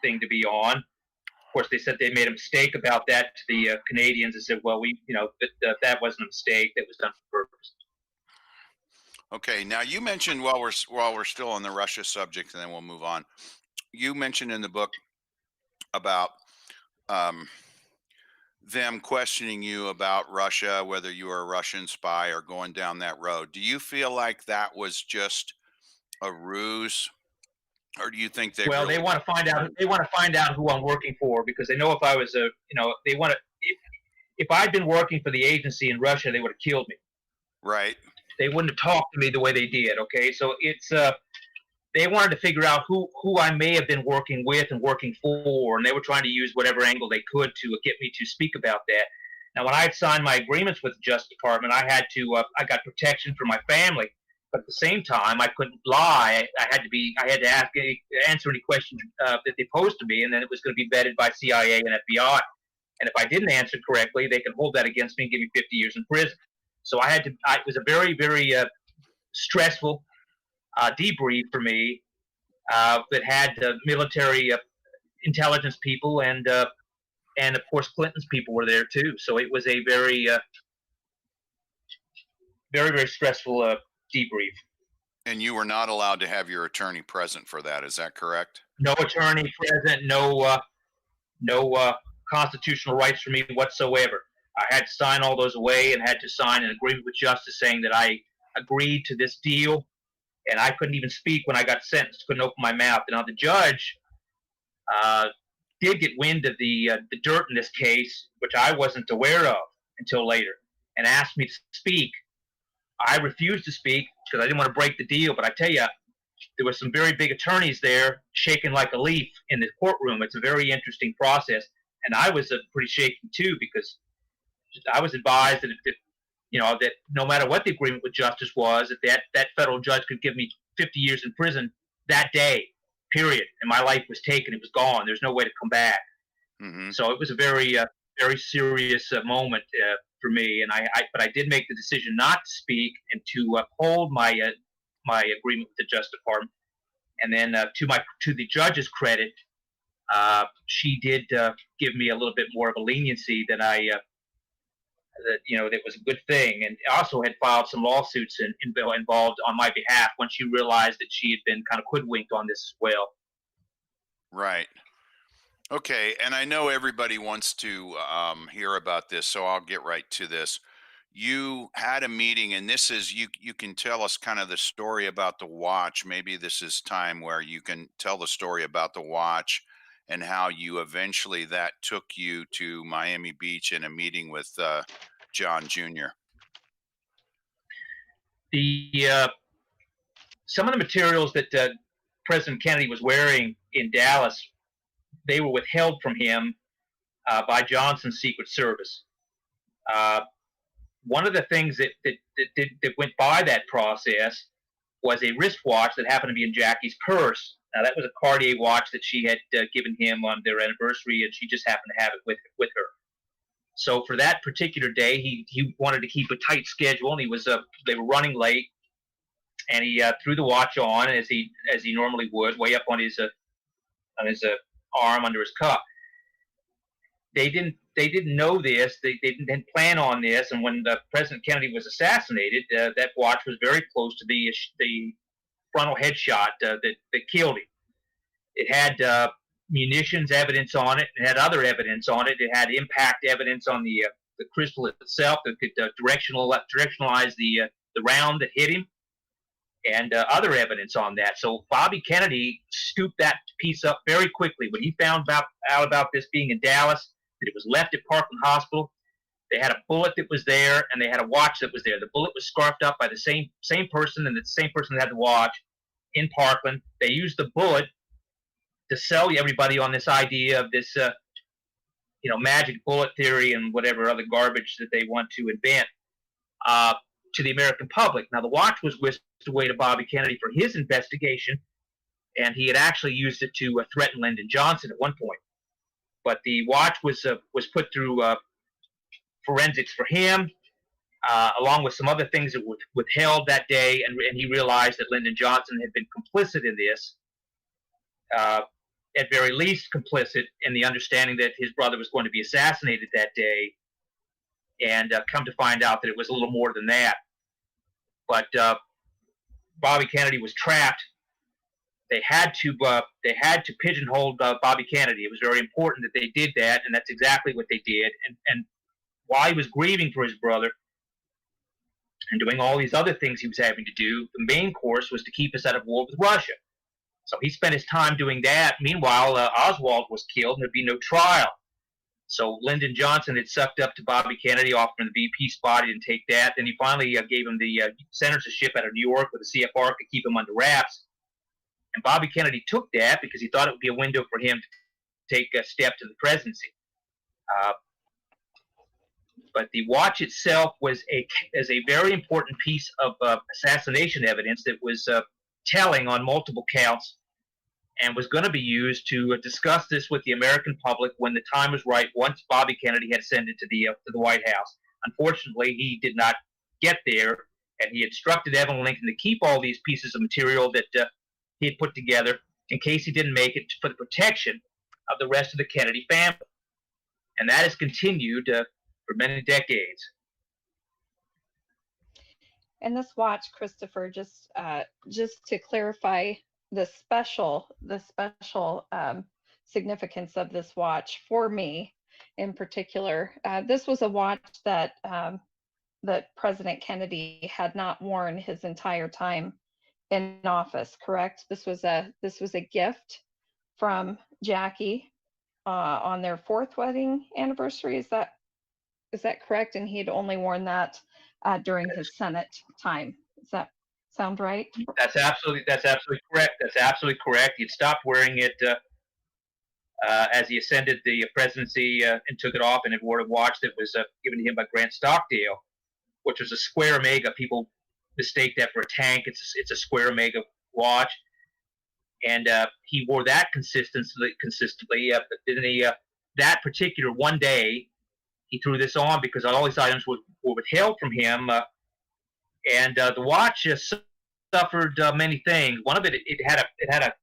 thing to be on. Of course, they said they made a mistake about that to the Canadians. They said, well, that wasn't a mistake; that was done for purpose. Okay. Now you mentioned while we're still on the Russia subject, and then we'll move on. You mentioned in the book about them questioning you about Russia, whether you were a Russian spy or going down that road. Do you feel like that was just a ruse, or do you think they? Well, really... they want to find out. They want to find out who I'm working for, because they know if I was they want to. if I'd been working for the agency in Russia, they would have killed me. Right. They wouldn't have talked to me the way they did. Okay, so it's they wanted to figure out who I may have been working with and working for, and they were trying to use whatever angle they could to get me to speak about that. Now, when I had signed my agreements with the Justice Department, I had to I got protection for my family, but at the same time, I couldn't lie. I had to answer any questions that they posed to me, and then it was going to be vetted by CIA and FBI. And if I didn't answer correctly, they could hold that against me and give me 50 years in prison. So I had to. It was a very, very stressful debrief for me that had military intelligence people and of course Clinton's people were there too. So it was a very, very, very stressful debrief. And you were not allowed to have your attorney present for that. Is that correct? No attorney present. No constitutional rights for me whatsoever. I had to sign all those away and had to sign an agreement with justice saying that I agreed to this deal. And I couldn't even speak when I got sentenced. Couldn't open my mouth. Now the judge did get wind of the dirt in this case, which I wasn't aware of until later, and asked me to speak. I refused to speak because I didn't want to break the deal. But I tell you, there were some very big attorneys there, shaking like a leaf in the courtroom. It's a very interesting process, and I was pretty shaken too because I was advised that that no matter what the agreement with justice was, that federal judge could give me 50 years in prison that day, period. And my life was taken. It was gone. There's no way to come back. Mm-hmm. So it was a very, very serious moment for me. And but I did make the decision not to speak and to uphold my agreement with the Justice Department. And then to the judge's credit, she did give me a little bit more of a leniency than that was a good thing, and also had filed some lawsuits involved on my behalf when she realized that she had been kind of hoodwinked on this as well. Right. Okay. And I know everybody wants to hear about this, so I'll get right to this. You had a meeting, and this is you can tell us kind of the story about the watch. Maybe this is time where you can tell the story about the watch and how you eventually that took you to Miami Beach in a meeting with John Jr. Some of the materials that President Kennedy was wearing in Dallas, they were withheld from him by Johnson's Secret Service. One of the things that went by that process was a wristwatch that happened to be in Jackie's purse. Now, that was a Cartier watch that she had given him on their anniversary, and she just happened to have it with her. So for that particular day, he wanted to keep a tight schedule, and they were running late, and he threw the watch on as he normally would, way up on his arm under his cuff. They didn't know this. They didn't plan on this, and when President Kennedy was assassinated, that watch was very close to the frontal headshot that killed him. It had munitions evidence on it. It had other evidence on it. It had impact evidence on the crystal itself that could directionalize the round that hit him, and other evidence on that. So Bobby Kennedy scooped that piece up very quickly when he found out about this being in Dallas, that it was left at Parkland Hospital. They had a bullet that was there, and they had a watch that was there. The bullet was scarfed up by the same person, and the same person that had the watch in Parkland. They used the bullet to sell everybody on this idea of this, magic bullet theory and whatever other garbage that they want to invent to the American public. Now, the watch was whisked away to Bobby Kennedy for his investigation, and he had actually used it to threaten Lyndon Johnson at one point. But the watch was put through forensics for him, along with some other things that were withheld that day, and he realized that Lyndon Johnson had been complicit in this, at very least complicit in the understanding that his brother was going to be assassinated that day, and come to find out that it was a little more than that. But Bobby Kennedy was trapped. They had to pigeonhole Bobby Kennedy. It was very important that they did that, and that's exactly what they did. And while he was grieving for his brother and doing all these other things he was having to do, the main course was to keep us out of war with Russia. So he spent his time doing that. Meanwhile, Oswald was killed, and there'd be no trial. So Lyndon Johnson had sucked up to Bobby Kennedy, offering the VP spot. He didn't take that. Then he finally gave him the senatorship out of New York with the CFR to keep him under wraps. And Bobby Kennedy took that because he thought it would be a window for him to take a step to the presidency. But the watch itself was a very important piece of assassination evidence that was telling on multiple counts, and was going to be used to discuss this with the American public when the time was right, once Bobby Kennedy had ascended to the White House. Unfortunately, he did not get there, and he instructed Evan Lincoln to keep all these pieces of material that he had put together in case he didn't make it, for the protection of the rest of the Kennedy family. And that has continued for many decades. And this watch, Christopher, just to clarify the special significance of this watch for me in particular, this was a watch that that President Kennedy had not worn his entire time in office. Correct? This was a gift from Jackie on their 4th wedding anniversary. Is that correct? And he had only worn that during his Senate time. Does that sound right? That's absolutely correct. That's absolutely correct. He'd stopped wearing it as he ascended the presidency and took it off, and had worn a watch that was given to him by Grant Stockdale, which was a square omega. People mistake that for a tank. It's a square omega watch, and he wore that consistently. But then that particular one day, he threw this on because all these items were withheld from him, and the watch suffered many things. One of it had a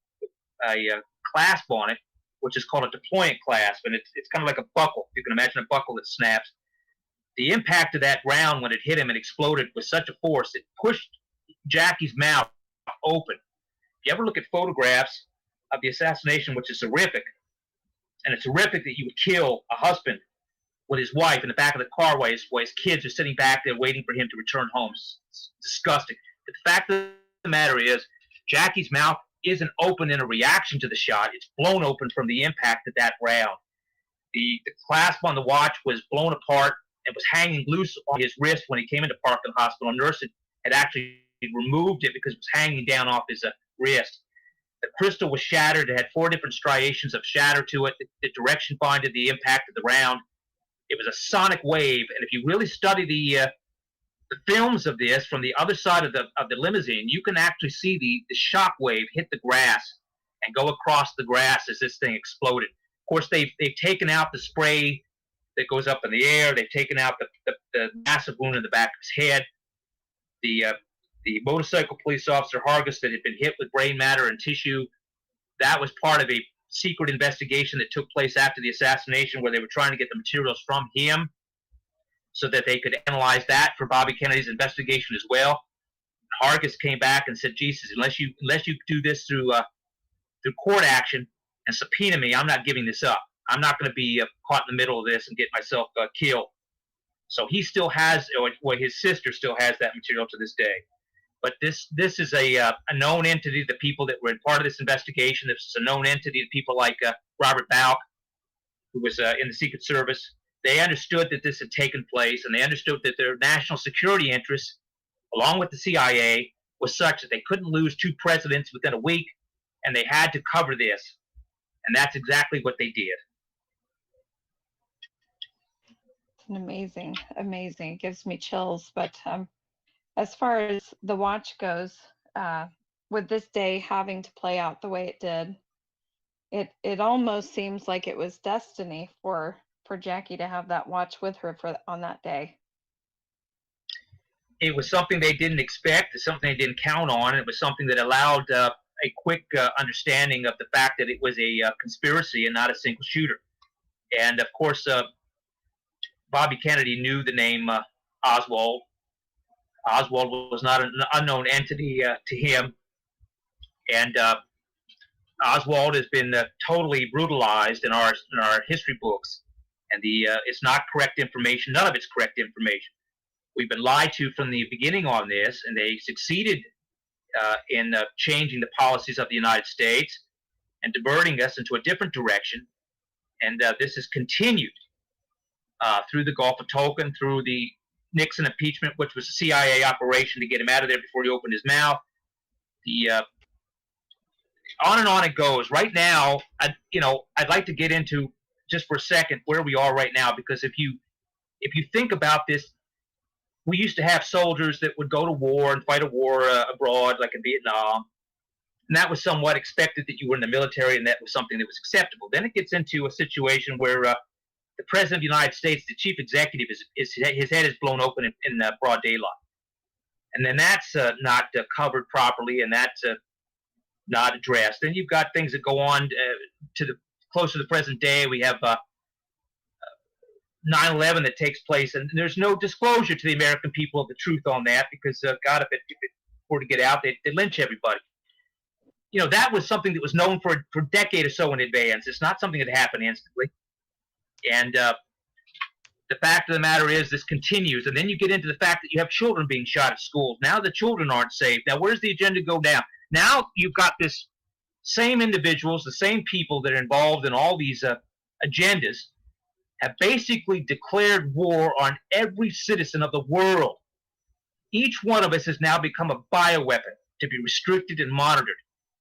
clasp on it, which is called a deployant clasp, and it's kind of like a buckle. You can imagine a buckle that snaps. The impact of that round, when it hit him and exploded, with such a force, it pushed Jackie's mouth open. If you ever look at photographs of the assassination, which is horrific, and it's horrific that you would kill a husband with his wife in the back of the car while his kids are sitting back there waiting for him to return home. It's disgusting. But the fact of the matter is, Jackie's mouth isn't open in a reaction to the shot. It's blown open from the impact of that round. The clasp on the watch was blown apart and was hanging loose on his wrist when he came into Parkland Hospital. A nurse had actually removed it because it was hanging down off his wrist. The crystal was shattered. It had 4 different striations of shatter to it. The direction binded the impact of the round. It was a sonic wave, and if you really study the films of this from the other side of the limousine, you can actually see the shock wave hit the grass and go across the grass as this thing exploded. Of course, they've taken out the spray that goes up in the air. They've taken out the massive wound in the back of his head. The motorcycle police officer Hargis that had been hit with brain matter and tissue, that was part of a secret investigation that took place after the assassination, where they were trying to get the materials from him so that they could analyze that for Bobby Kennedy's investigation as well. Hargis came back and said, Jesus, unless you do this through court action and subpoena me, I'm not giving this up. I'm not going to be caught in the middle of this and get myself killed. So he still has, or his sister still has that material to this day. But this is a known entity. The people that were in part of this investigation, this is a known entity to people like Robert Bauch, who was in the Secret Service. They understood that this had taken place, and they understood that their national security interests, along with the CIA, was such that they couldn't lose 2 presidents within a week, and they had to cover this. And that's exactly what they did. It's amazing. It gives me chills. But as far as the watch goes, with this day having to play out the way it did, it almost seems like it was destiny for Jackie to have that watch with her on that day. It was something they didn't expect. It's something they didn't count on. It was something that allowed a quick understanding of the fact that it was a conspiracy and not a single shooter. And of course, Bobby Kennedy knew the name Oswald. Oswald was not an unknown entity to him. And Oswald has been totally brutalized in our history books. And it's not correct information. None of it's correct information. We've been lied to from the beginning on this, and they succeeded in changing the policies of the United States and diverting us into a different direction. And this has continued. through the Gulf of Tonkin, through the Nixon impeachment, which was a CIA operation to get him out of there before he opened his mouth. The on and on it goes. Right now, I'd like to get into just for a second where we are right now, because if you think about this, we used to have soldiers that would go to war and fight a war abroad, like in Vietnam, and that was somewhat expected that you were in the military, and that was something that was acceptable. Then it gets into a situation where the President of the United States, the chief executive, his head is blown open in broad daylight. And then that's not covered properly, and that's not addressed. Then you've got things that go on close to the present day. We have 9/11 that takes place, and there's no disclosure to the American people of the truth on that, because God, if it were to get out, they'd lynch everybody. That was something that was known for a decade or so in advance. It's not something that happened instantly. And the fact of the matter is, this continues. And then you get into the fact that you have children being shot at schools. Now the children aren't safe. Now where's the agenda go down? Now you've got this same individuals, the same people that are involved in all these agendas, have basically declared war on every citizen of the world. Each one of us has now become a bioweapon to be restricted and monitored,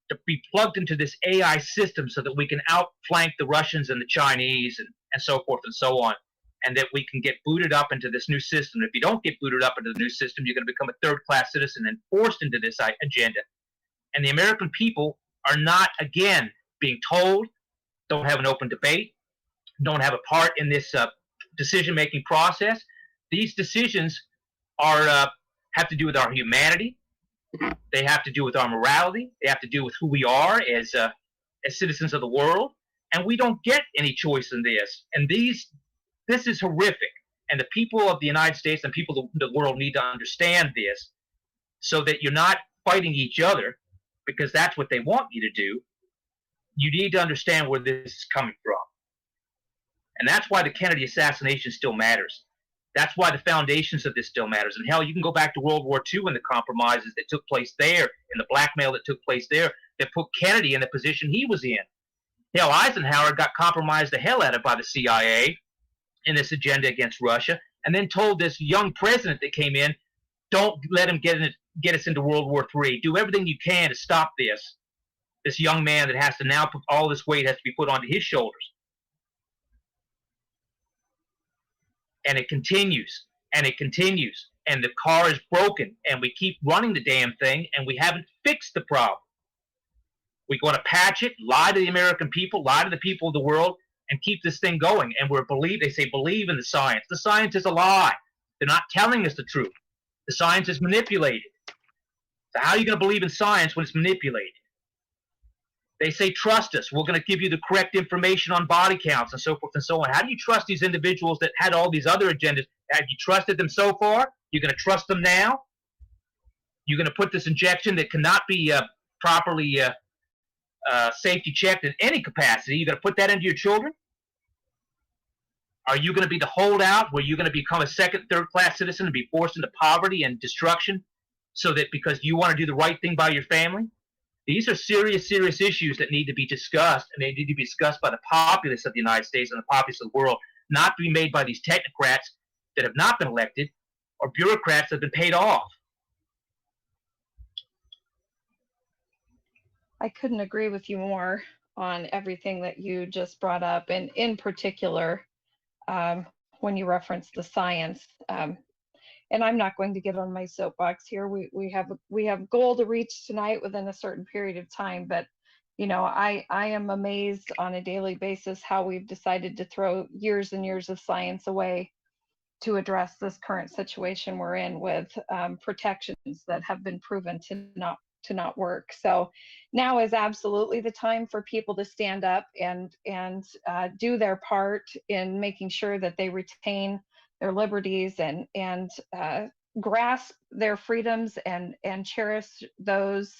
to be plugged into this AI system so that we can outflank the Russians and the Chinese and so forth and so on, and that we can get booted up into this new system. If you don't get booted up into the new system, you're going to become a third-class citizen and forced into this agenda. And the American people are not, again, being told, don't have an open debate, don't have a part in this decision-making process. These decisions have to do with our humanity. They have to do with our morality. They have to do with who we are as citizens of the world. And we don't get any choice in this. And this is horrific. And the people of the United States and people of the world need to understand this, so that you're not fighting each other, because that's what they want you to do. You need to understand where this is coming from. And that's why the Kennedy assassination still matters. That's why the foundations of this still matters. And hell, you can go back to World War II and the compromises that took place there, and the blackmail that took place there, that put Kennedy in the position he was in. Hell, Eisenhower got compromised the hell out of by the CIA in this agenda against Russia, and then told this young president that came in, don't let him get us into World War III. Do everything you can to stop this. This young man that has to now put all this weight has to be put onto his shoulders. And it continues, and it continues, and the car is broken, and we keep running the damn thing, and we haven't fixed the problem. We're going to patch it, lie to the American people, lie to the people of the world, and keep this thing going. And they say believe in the science. The science is a lie. They're not telling us the truth. The science is manipulated. So how are you going to believe in science when it's manipulated? They say, trust us. We're going to give you the correct information on body counts and so forth and so on. How do you trust these individuals that had all these other agendas? Have you trusted them so far? You're going to trust them now? You're going to put this injection that cannot be properly safety checked in any capacity. You're going to put that into your children? Are you going to be the holdout where you're going to become a second, third-class citizen and be forced into poverty and destruction so that because you want to do the right thing by your family? These are serious, serious issues that need to be discussed, and they need to be discussed by the populace of the United States and the populace of the world, not to be made by these technocrats that have not been elected or bureaucrats that have been paid off. I couldn't agree with you more on everything that you just brought up, and in particular, when you reference the science. And I'm not going to get on my soapbox here. We have goal to reach tonight within a certain period of time, but I am amazed on a daily basis how we've decided to throw years and years of science away to address this current situation we're in with protections that have been proven to not work. So now is absolutely the time for people to stand up and do their part in making sure that they retain their liberties and grasp their freedoms and cherish those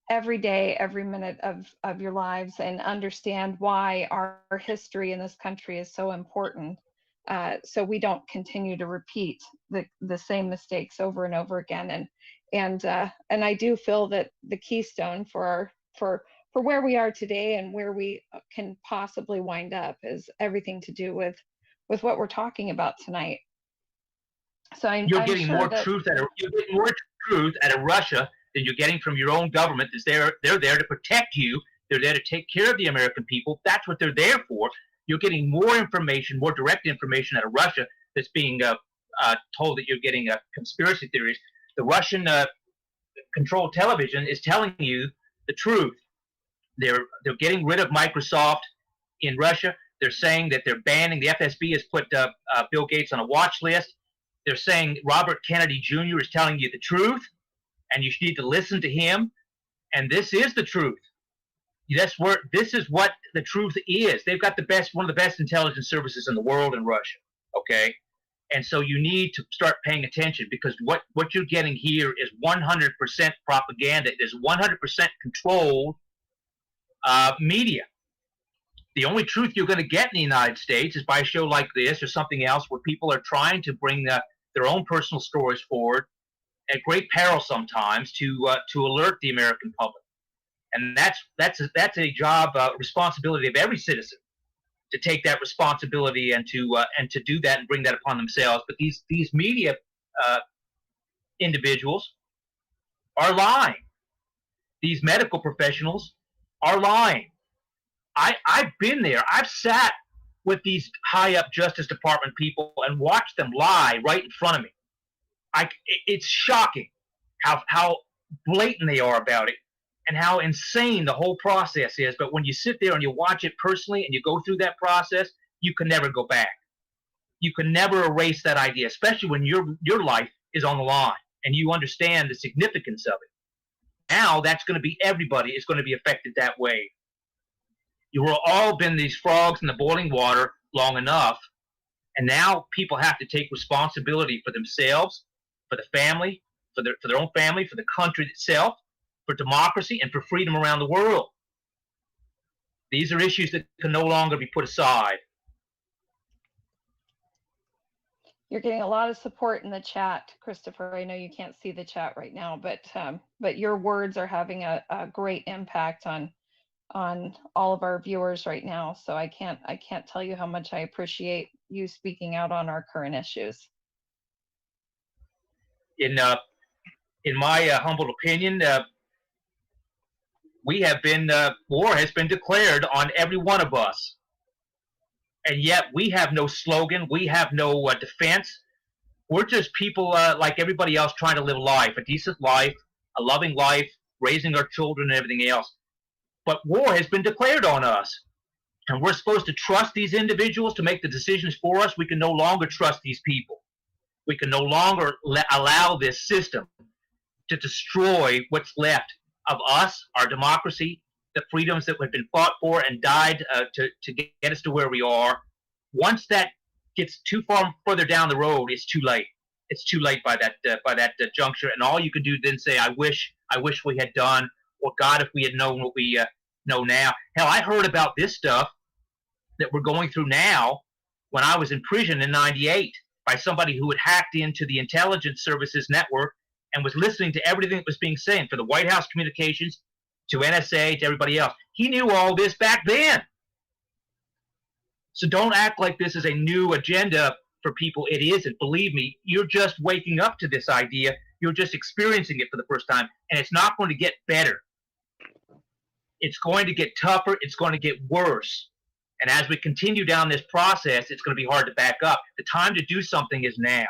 every day, every minute of your lives, and understand why our history in this country is so important, so we don't continue to repeat the same mistakes over and over again. And I do feel that the keystone for where we are today and where we can possibly wind up is everything to do with with what we're talking about tonight. So I'm getting sure more that truth you're getting more truth out of Russia than you're getting from your own government. They're there to protect you. They're there to take care of the American people. That's what they're there for. You're getting more information, more direct information out of Russia that's being told that you're getting conspiracy theories. The Russian controlled television is telling you the truth. They're getting rid of Microsoft in Russia. They're saying that they're banning, the FSB has put Bill Gates on a watch list. They're saying Robert Kennedy Jr. is telling you the truth, and you need to listen to him. And this is the truth. This is what the truth is. They've got one of the best intelligence services in the world in Russia. Okay, and so you need to start paying attention, because what you're getting here is 100% propaganda. It is 100% controlled media. The only truth you're going to get in the United States is by a show like this or something else, where people are trying to bring their own personal stories forward at great peril sometimes to alert the American public. And that's a job, responsibility of every citizen, to take that responsibility and to do that and bring that upon themselves. But these media individuals are lying. These medical professionals are lying. I've been there. I've sat with these high-up Justice Department people and watched them lie right in front of me. It's shocking how blatant they are about it and how insane the whole process is. But when you sit there and you watch it personally and you go through that process, you can never go back. You can never erase that idea, especially when your life is on the line and you understand the significance of it. Now that's going to be everybody is going to be affected that way. You will all been these frogs in the boiling water long enough, and now people have to take responsibility for themselves, for the family, for their own family, for the country itself, for democracy, and for freedom around the world. These are issues that can no longer be put aside. you're getting a lot of support in the chat, Christopher. I know you can't see the chat right now, but your words are having a great impact on all of our viewers right now. So I can't tell you how much I appreciate you speaking out on our current issues. In my humble opinion, war has been declared on every one of us. And yet we have no slogan. We have no defense. We're just people like everybody else trying to live life, a decent life, a loving life, raising our children and everything else. But war has been declared on us. And we're supposed to trust these individuals to make the decisions for us. We can no longer trust these people. We can no longer allow this system to destroy what's left of us, our democracy, the freedoms that have been fought for and died to get us to where we are. Once that gets too further down the road, it's too late. It's too late by that juncture, and all you can do then say, I wish we had done, or God, if we had known what we know now. Hell, I heard about this stuff that we're going through now when I was in prison in '98 by somebody who had hacked into the intelligence services network and was listening to everything that was being said, for the White House communications, to NSA, to everybody else. He knew all this back then. So don't act like this is a new agenda for people. It isn't. Believe me, you're just waking up to this idea. You're just experiencing it for the first time, and it's not going to get better. It's going to get tougher. It's going to get worse. And as we continue down this process, it's going to be hard to back up. The time to do something is now.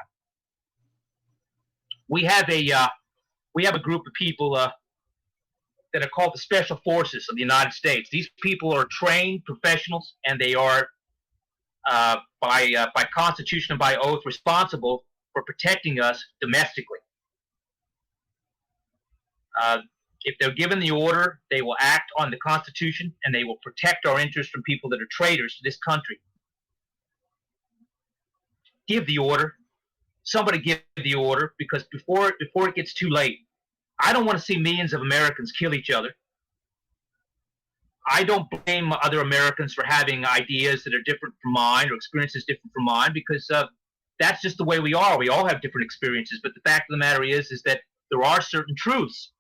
We have a group of people that are called the Special Forces of the United States. These people are trained professionals, and they are by Constitution and by oath responsible for protecting us domestically. If they're given the order, they will act on the Constitution, and they will protect our interests from people that are traitors to this country. Give the order. Somebody give the order, because before it gets too late. I don't want to see millions of Americans kill each other. I don't blame other Americans for having ideas that are different from mine or experiences different from mine, because that's just the way we are. We all have different experiences. But the fact of the matter is that there are certain truths.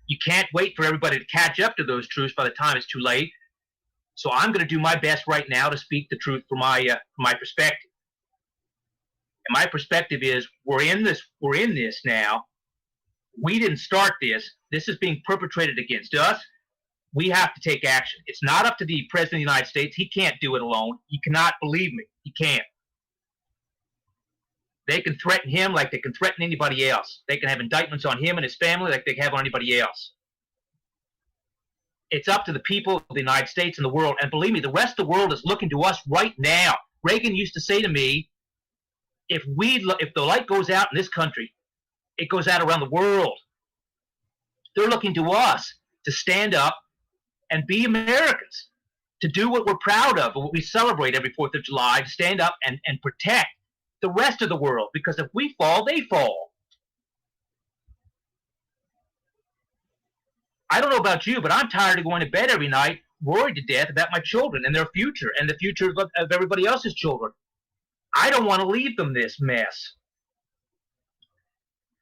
You can't wait for everybody to catch up to those truths by the time it's too late. So I'm going to do my best right now to speak the truth from my perspective. And my perspective is we're in this now. We didn't start this. This is being perpetrated against us. We have to take action. It's not up to the President of the United States. He can't do it alone. He cannot, believe me. He can't. They can threaten him like they can threaten anybody else. They can have indictments on him and his family like they have on anybody else. It's up to the people of the United States and the world. And believe me, the rest of the world is looking to us right now. Reagan used to say to me, if the light goes out in this country, it goes out around the world. They're looking to us to stand up and be Americans, to do what we're proud of and what we celebrate every 4th of July, to stand up and protect the rest of the world. Because if we fall, they fall. I don't know about you, but I'm tired of going to bed every night worried to death about my children and their future and the future of everybody else's children. I don't want to leave them this mess.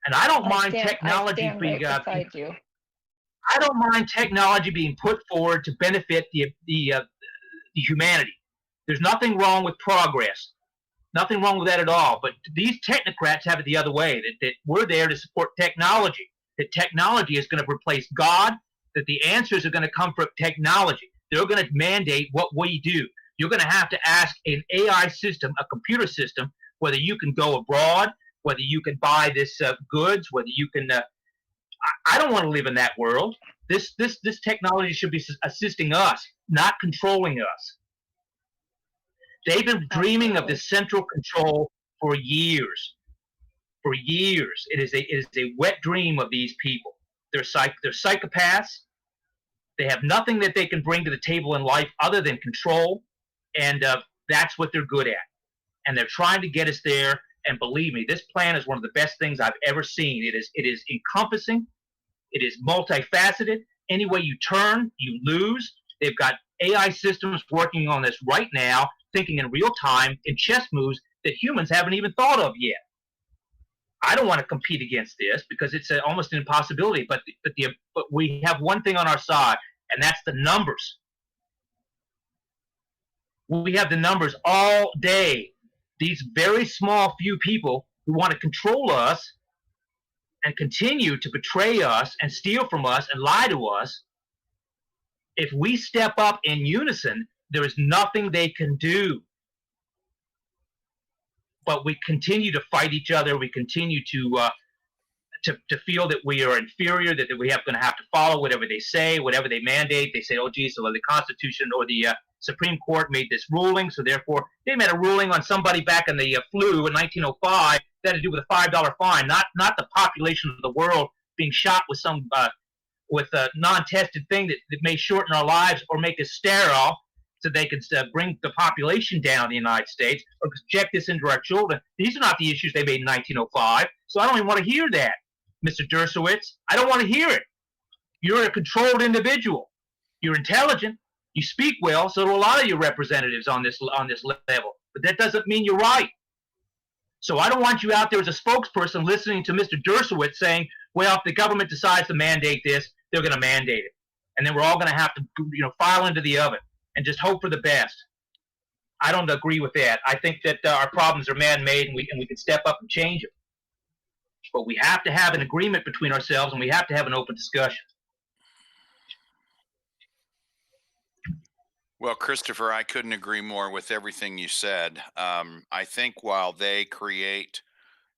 And I don't mind technology being I don't mind technology being put forward to benefit the humanity. There's nothing wrong with progress. Nothing wrong with that at all. But these technocrats have it the other way, that we're there to support technology, that technology is going to replace God, that the answers are going to come from technology. They're going to mandate what we do. You're going to have to ask an AI system, a computer system, whether you can go abroad, whether you can buy this goods, whether you can. I don't want to live in that world. This technology should be assisting us, not controlling us. They've been dreaming of this central control for years. For years, it is a wet dream of these people. They're psychopaths. They have nothing that they can bring to the table in life other than control, and that's what they're good at. And they're trying to get us there. And believe me, this plan is one of the best things I've ever seen. It is encompassing. It is multifaceted. Any way you turn, you lose. They've got AI systems working on this right now, thinking in real time in chess moves that humans haven't even thought of yet. I don't want to compete against this because it's almost an impossibility. But we have one thing on our side, and that's the numbers. We have the numbers all day. These very small few people who want to control us and continue to betray us and steal from us and lie to us, if we step up in unison, there is nothing they can do. But we continue to fight each other. We continue to feel that we are inferior, that we have going to have to follow whatever they say, whatever they mandate. They say, oh, geez, so the Constitution or the Supreme Court made this ruling, so therefore they made a ruling on somebody back in the flu in 1905 that had to do with a $5 fine, not the population of the world being shot with some with a non-tested thing that may shorten our lives or make us sterile, so they could bring the population down in the United States or project this into our children. These are not the issues they made in 1905, so I don't even want to hear that, Mr. Dershowitz. I don't want to hear it. You're a controlled individual. You're intelligent. You speak well, so do a lot of your representatives on this level. But that doesn't mean you're right. So I don't want you out there as a spokesperson listening to Mr. Dershowitz saying, well, if the government decides to mandate this, they're going to mandate it. And then we're all going to have to file into the oven and just hope for the best. I don't agree with that. I think that our problems are man-made and we can step up and change them. But we have to have an agreement between ourselves and we have to have an open discussion. Well, Christopher, I couldn't agree more with everything you said. I think while they create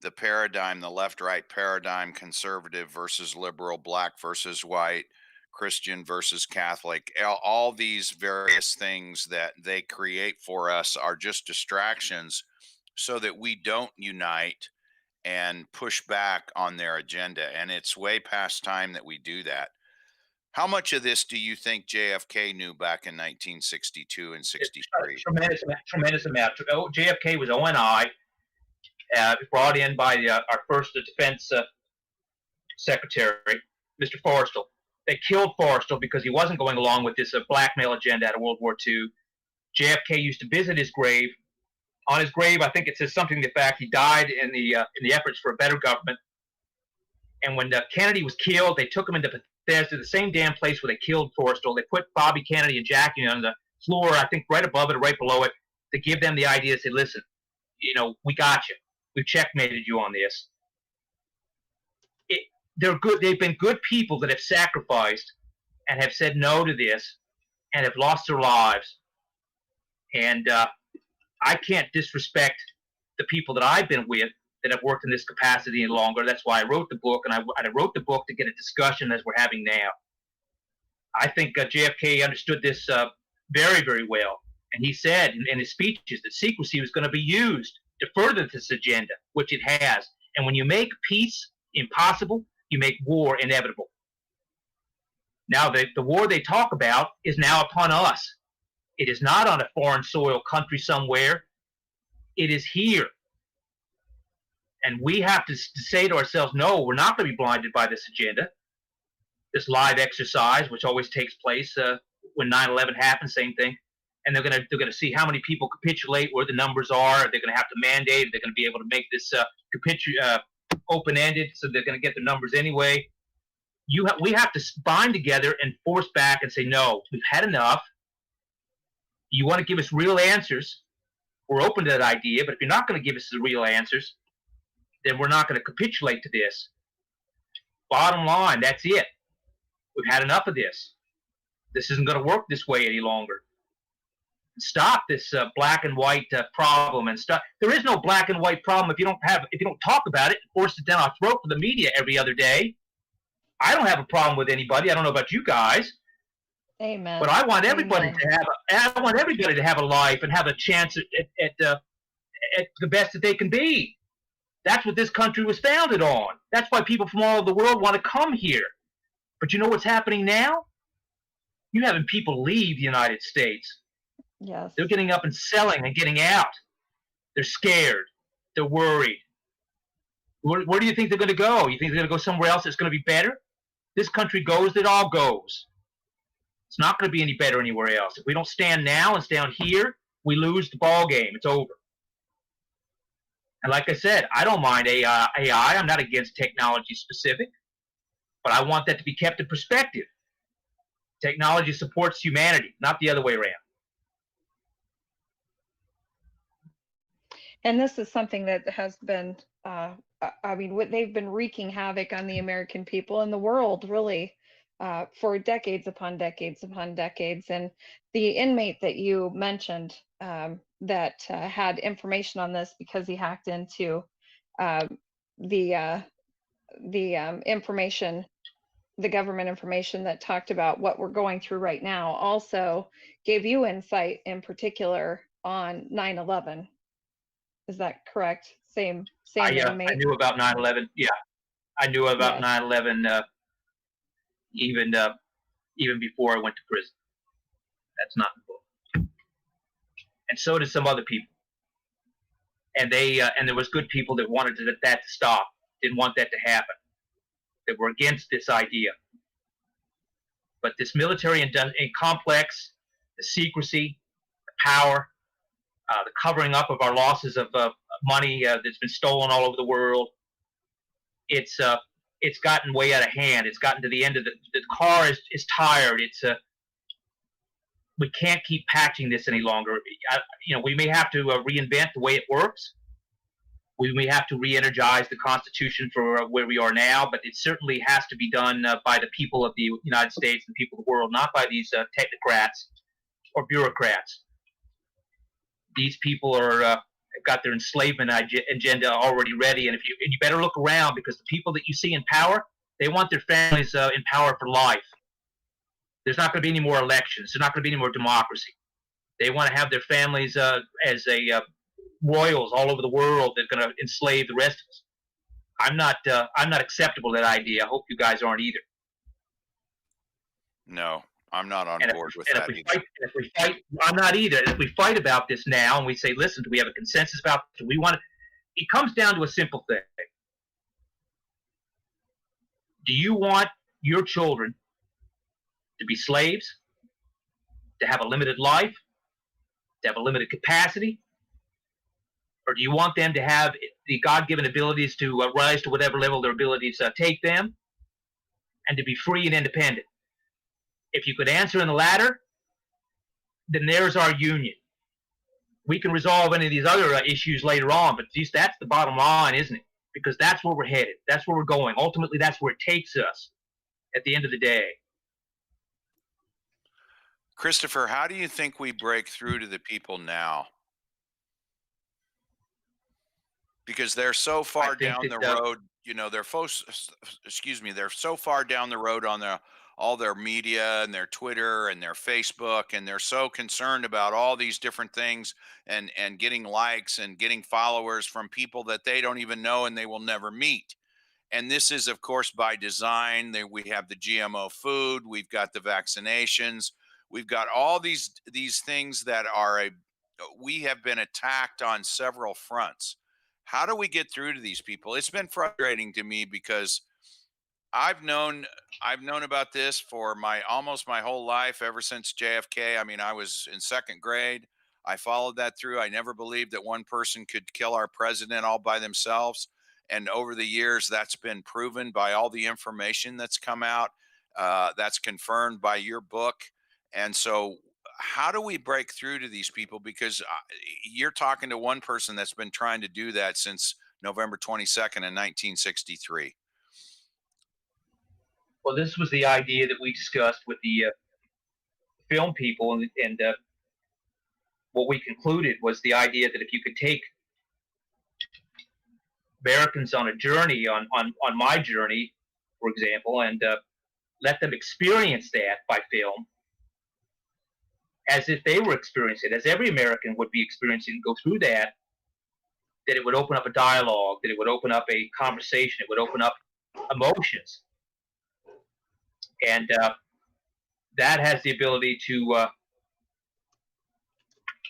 the paradigm, the left-right paradigm, conservative versus liberal, black versus white, Christian versus Catholic, all these various things that they create for us are just distractions so that we don't unite and push back on their agenda. And it's way past time that we do that. How much of this do you think JFK knew back in 1962 and 63? Tremendous amount. JFK was ONI, brought in by our first defense secretary, Mr. Forrestal. They killed Forrestal because he wasn't going along with this blackmail agenda out of World War II. JFK used to visit his grave. On his grave, I think it says something to the fact he died in the efforts for a better government. And when Kennedy was killed, they took him into Bethesda, the same damn place where they killed Forrestal. They put Bobby Kennedy and Jackie on the floor, I think right above it or right below it, to give them the idea to say, listen, we got you. We've checkmated you on this. They're good. They've been good people that have sacrificed and have said no to this and have lost their lives. And I can't disrespect the people that I've been with that have worked in this capacity any longer. That's why I wrote the book, and I wrote the book to get a discussion as we're having now. I think JFK understood this very, very well. And he said in his speeches that secrecy was going to be used to further this agenda, which it has. And when you make peace impossible, you make war inevitable. Now, the war they talk about is now upon us. It is not on a foreign soil country somewhere. It is here. And we have to say to ourselves, no, we're not going to be blinded by this agenda, this live exercise, which always takes place when 9/11 happens, same thing. And they're going to see how many people capitulate, where the numbers are. They're going to have to mandate. They're going to be able to make this open-ended, so they're going to get the numbers anyway. We have to bind together and force back and say, no, we've had enough. You want to give us real answers, we're open to that idea, but if you're not going to give us the real answers, then we're not going to capitulate to this. Bottom line, that's it. We've had enough of this. This isn't going to work this way any longer. Stop this black and white problem and stuff. There is no black and white problem if you don't talk about it and force it down our throat for the media every other day. I don't have a problem with anybody. I don't know about you guys. Amen. But I want everybody to have a life and have a chance at the best that they can be. That's what this country was founded on. That's why people from all over the world want to come here. But you know what's happening now? You're having people leave the United States. Yes. They're getting up and selling and getting out. They're scared. They're worried. Where do you think they're going to go? You think they're going to go somewhere else that's going to be better? This country goes, it all goes. It's not going to be any better anywhere else. If we don't stand now and stand here, we lose the ball game. It's over. And like I said, I don't mind AI. I'm not against technology specific, but I want that to be kept in perspective. Technology supports humanity, not the other way around. And this is something that has been, they've been wreaking havoc on the American people and the world, really, for decades upon decades upon decades. And the inmate that you mentioned that had information on this because he hacked into the information, the government information that talked about what we're going through right now, also gave you insight in particular on 9/11. Is that correct? Same inmate? I knew about 9/11. Yeah, I knew about 9/11 even before I went to prison. That's not in the book. And so did some other people. And there was good people that wanted that to stop, didn't want that to happen, that were against this idea. But this military and complex, the secrecy, the power, the covering up of our losses of money that's been stolen all over the world, it's gotten way out of hand. It's gotten to the end of the car is tired. We can't keep patching this any longer. We may have to reinvent the way it works. We may have to re-energize the Constitution for where we are now, but it certainly has to be done by the people of the United States and the people of the world, not by these technocrats or bureaucrats. These people have got their enslavement agenda already ready, and you better look around, because the people that you see in power, they want their families in power for life. There's not going to be any more elections. There's not going to be any more democracy. They want to have their families as royals all over the world that are going to enslave the rest of us. I'm not acceptable to that idea. I hope you guys aren't either. No, I'm not on board with that either. I'm not either. If we fight about this now and we say, listen, do we have a consensus about this? Do we want it comes down to a simple thing. Do you want your children to be slaves, to have a limited life, to have a limited capacity? Or do you want them to have the God-given abilities to rise to whatever level their abilities take them, and to be free and independent? If you could answer in the latter, then there's our union. We can resolve any of these other issues later on, but geez, that's the bottom line, isn't it? Because that's where we're headed. That's where we're going. Ultimately, that's where it takes us at the end of the day. Christopher, how do you think we break through to the people now? Because they're so far down the road, you know, they're so far down the road on all their media and their Twitter and their Facebook, and they're so concerned about all these different things and getting likes and getting followers from people that they don't even know and they will never meet. And this is, of course, by design. We have the GMO food, we've got the vaccinations, we've got all these things that are we have been attacked on several fronts. How do we get through to these people? It's been frustrating to me because I've known about this for almost my whole life, ever since JFK. I mean, I was in second grade. I followed that through. I never believed that one person could kill our president all by themselves. And over the years, that's been proven by all the information that's come out. That's confirmed by your book. And so, how do we break through to these people? Because you're talking to one person that's been trying to do that since November 22nd in 1963. Well, this was the idea that we discussed with the film people, and what we concluded was the idea that if you could take Americans on a journey, on my journey, for example, and let them experience that by film, as if they were experiencing it, as every American would be experiencing, go through that it would open up a dialogue, that it would open up a conversation, it would open up emotions. And that has the ability to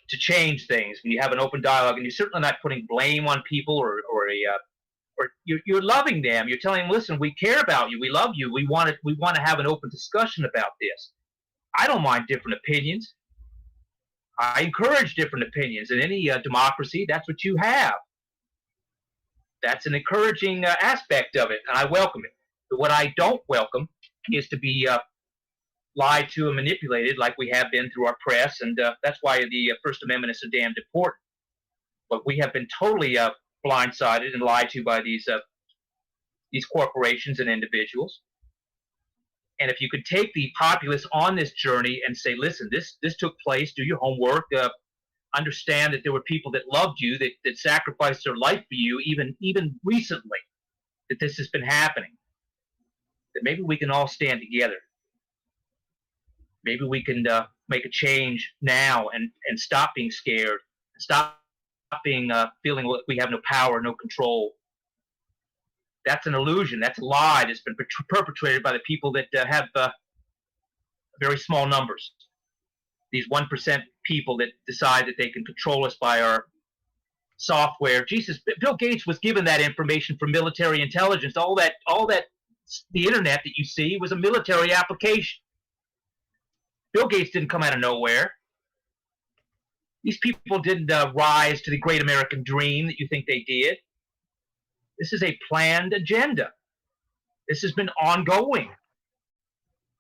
change things when you have an open dialogue, and you're certainly not putting blame on people or you're loving them. You're telling them, listen, we care about you, we love you, we want to have an open discussion about this. I don't mind different opinions. I encourage different opinions. In any democracy, that's what you have. That's an encouraging aspect of it, and I welcome it. But what I don't welcome is to be lied to and manipulated like we have been through our press, and that's why the First Amendment is so damned important. But we have been totally blindsided and lied to by these corporations and individuals. And if you could take the populace on this journey and say, listen, this took place, do your homework, understand that there were people that loved you, that sacrificed their life for you, even recently, that this has been happening, that maybe we can all stand together. Maybe we can make a change now and stop being scared, stop being feeling like we have no power, no control. That's an illusion. That's a lie that's been perpetrated by the people that have very small numbers. These 1% people that decide that they can control us by our software. Jesus, Bill Gates was given that information from military intelligence. All that, the internet that you see was a military application. Bill Gates didn't come out of nowhere. These people didn't rise to the great American dream that you think they did. This is a planned agenda. This has been ongoing.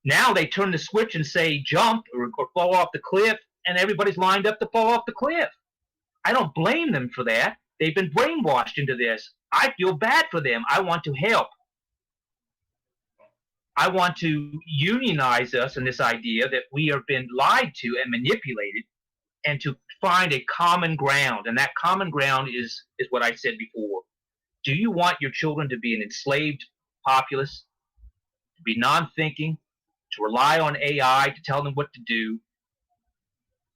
Now they turn the switch and say jump or fall off the cliff, and everybody's lined up to fall off the cliff. I don't blame them for that. They've been brainwashed into this. I feel bad for them. I want to help. I want to unionize us in this idea that we have been lied to and manipulated, and to find a common ground. And that common ground is what I said before. Do you want your children to be an enslaved populace, to be non-thinking, to rely on AI to tell them what to do?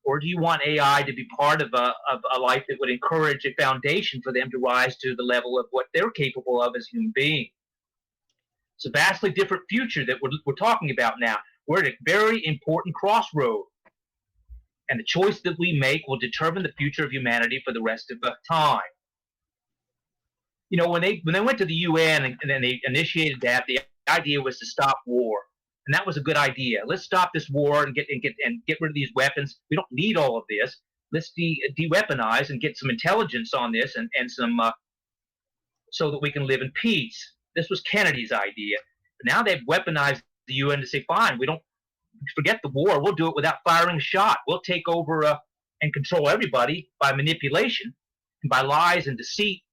Or do you want AI to be part of a life that would encourage a foundation for them to rise to the level of what they're capable of as human beings? It's a vastly different future that we're talking about now. We're at a very important crossroad. And the choice that we make will determine the future of humanity for the rest of the time. You know, when they went to the UN and then they initiated that, the idea was to stop war, and that was a good idea. Let's stop this war and get rid of these weapons. We don't need all of this. Let's de-weaponize and get some intelligence on this and some so that we can live in peace. This was Kennedy's idea. But now they've weaponized the UN to say, fine, forget the war. We'll do it without firing a shot. We'll take over and control everybody by manipulation, and by lies and deceit,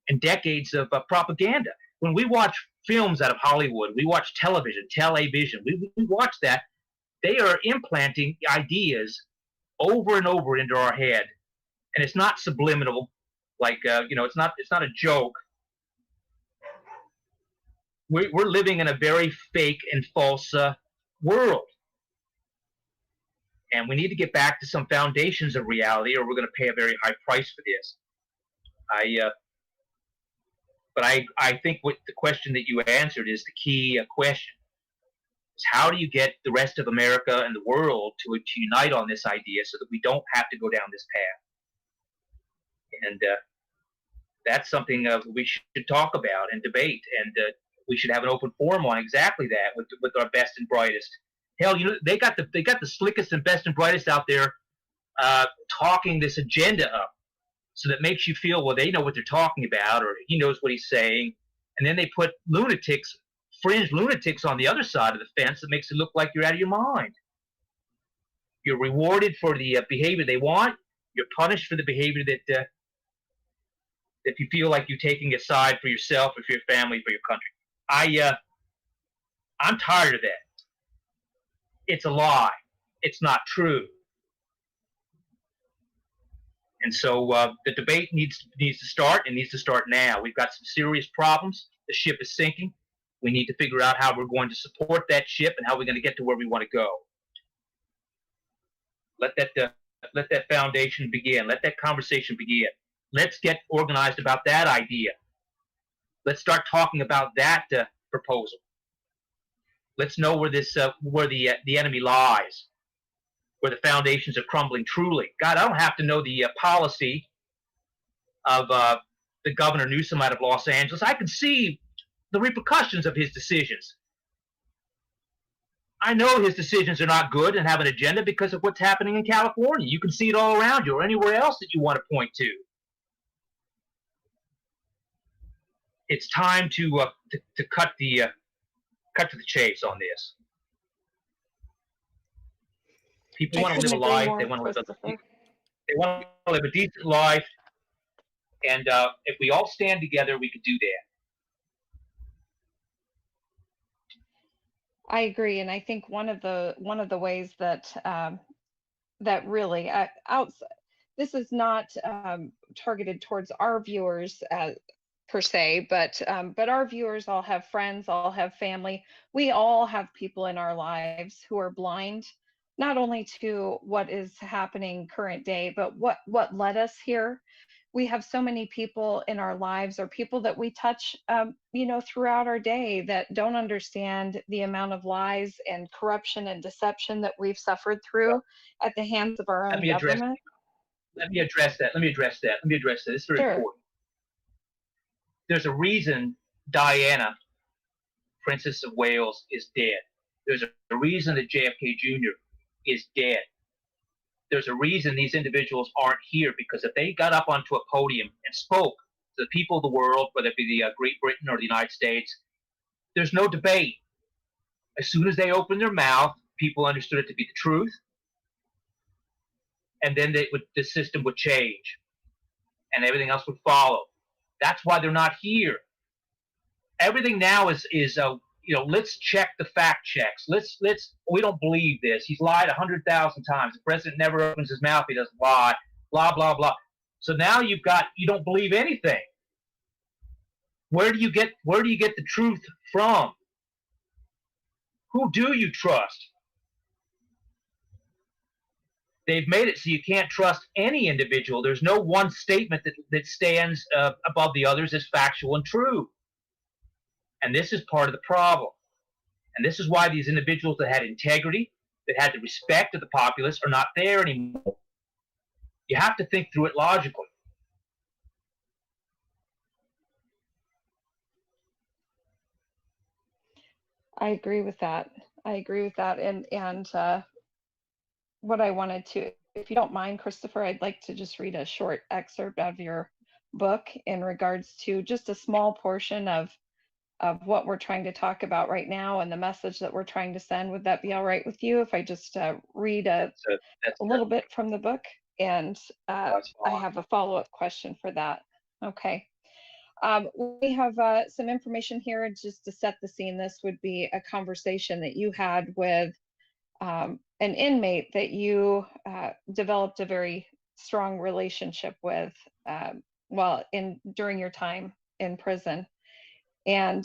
and decades of propaganda. When we watch films out of Hollywood, we watch television, we watch that. They are implanting ideas over and over into our head, and it's not subliminal, like it's not a joke. We're living in a very fake and false world, and we need to get back to some foundations of reality, or we're going to pay a very high price for this. But I think what the question that you answered is the key question. Is how do you get the rest of America and the world to unite on this idea so that we don't have to go down this path? And that's something we should talk about and debate, and we should have an open forum on exactly that with our best and brightest. Hell, they got the slickest and best and brightest out there talking this agenda up. So that makes you feel, well, they know what they're talking about, or he knows what he's saying. And then they put fringe lunatics on the other side of the fence that makes it look like you're out of your mind. You're rewarded for the behavior they want. You're punished for the behavior that you feel like you're taking a side for yourself, or for your family, for your country. I'm tired of that. It's a lie. It's not true. And so the debate needs to start, and needs to start now. We've got some serious problems. The ship is sinking. We need to figure out how we're going to support that ship and how we're going to get to where we want to go. Let that foundation begin. Let that conversation begin. Let's get organized about that idea. Let's start talking about that proposal. Let's know where the enemy lies, where the foundations are crumbling truly. God, I don't have to know the policy of the Governor Newsom out of Los Angeles. I can see the repercussions of his decisions. I know his decisions are not good and have an agenda because of what's happening in California. You can see it all around you, or anywhere else that you want to point to. It's time to cut to the chase on this. People want to live a life. They want to live a decent life, and if we all stand together, we could do that. I agree, and I think one of the ways that that really this is not targeted towards our viewers per se, but our viewers all have friends, all have family. We all have people in our lives who are blind, not only to what is happening current day, but what led us here. We have so many people in our lives, or people that we touch, throughout our day, that don't understand the amount of lies and corruption and deception that we've suffered through at the hands of our own government. Let me address that. It's very important. There's a reason Diana, Princess of Wales, is dead. There's a reason that JFK Jr. is dead. There's a reason these individuals aren't here, because if they got up onto a podium and spoke to the people of the world, whether it be the Great Britain or the United States, there's no debate. As soon as they opened their mouth, people understood it to be the truth, and then the system would change, and everything else would follow. That's why they're not here. Everything now is let's check the fact checks. We don't believe this. He's lied 100,000 times. The president never opens his mouth. He doesn't lie. Blah, blah, blah. So now you don't believe anything. Where do you get the truth from? Who do you trust? They've made it so you can't trust any individual. There's no one statement that stands above the others as factual and true. And this is part of the problem. And this is why these individuals that had integrity, that had the respect of the populace, are not there anymore. You have to think through it logically. I agree with that. And what I wanted to, if you don't mind, Christopher, I'd like to just read a short excerpt of your book in regards to just a small portion of of what we're trying to talk about right now and the message that we're trying to send. Would that be all right with you if I just read a little bit from the book? And That's I fine. have a follow-up question for that. Okay. We have some information here just to set the scene. This would be a conversation that you had with an inmate that you developed a very strong relationship with during your time in prison. And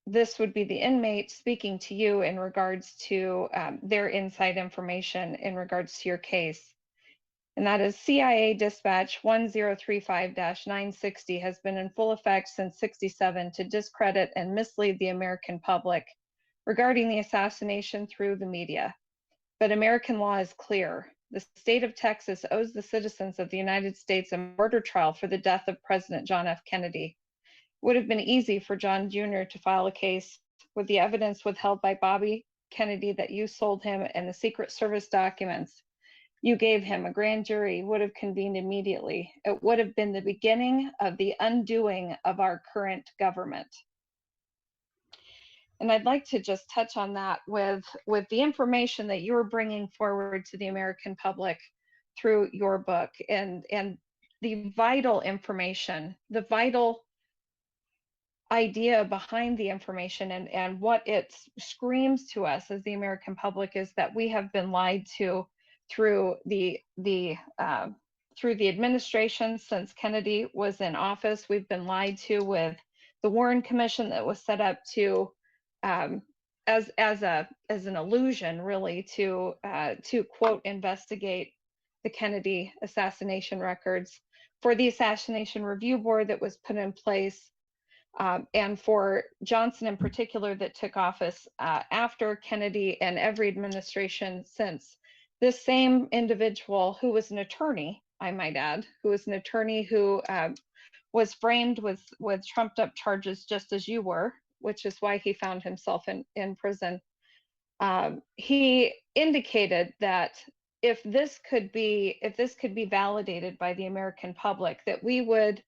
this would be the inmate speaking to you in regards to their inside information in regards to your case. And that is CIA Dispatch 1035-960 has been in full effect since 67 to discredit and mislead the American public regarding the assassination through the media. But American law is clear. The state of Texas owes the citizens of the United States a murder trial for the death of President John F. Kennedy. It would have been easy for John Jr. to file a case with the evidence withheld by Bobby Kennedy that you sold him and the Secret Service documents you gave him. A grand jury would have convened immediately. It would have been the beginning of the undoing of our current government. And I'd like to just touch on that with the information that you were bringing forward to the American public through your book, and the vital information, the vital idea behind the information, and what it screams to us as the American public is that we have been lied to through the administration since Kennedy was in office. We've been lied to with the Warren Commission that was set up to as an illusion, really, to quote investigate the Kennedy assassination records, for the Assassination Review Board that was put in place, and for Johnson in particular that took office after Kennedy, and every administration since. This same individual, who was an attorney, I might add, who was an attorney who was framed with trumped up charges just as you were, which is why he found himself in prison. He indicated that if this could be validated by the American public, that we would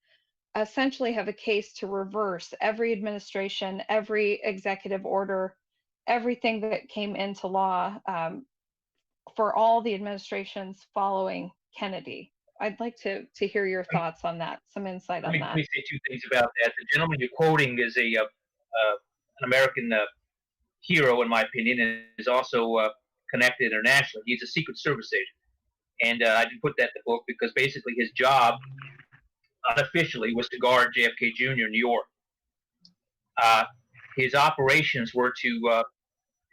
essentially have a case to reverse every administration, every executive order, everything that came into law for all the administrations following Kennedy. I'd like to hear your thoughts on that, some insight on that. Let me say two things about that. The gentleman you're quoting is an American hero, in my opinion, and is also connected internationally. He's a Secret Service agent. And I did put that in the book because basically his job, unofficially, was to guard JFK Jr. in New York. His operations were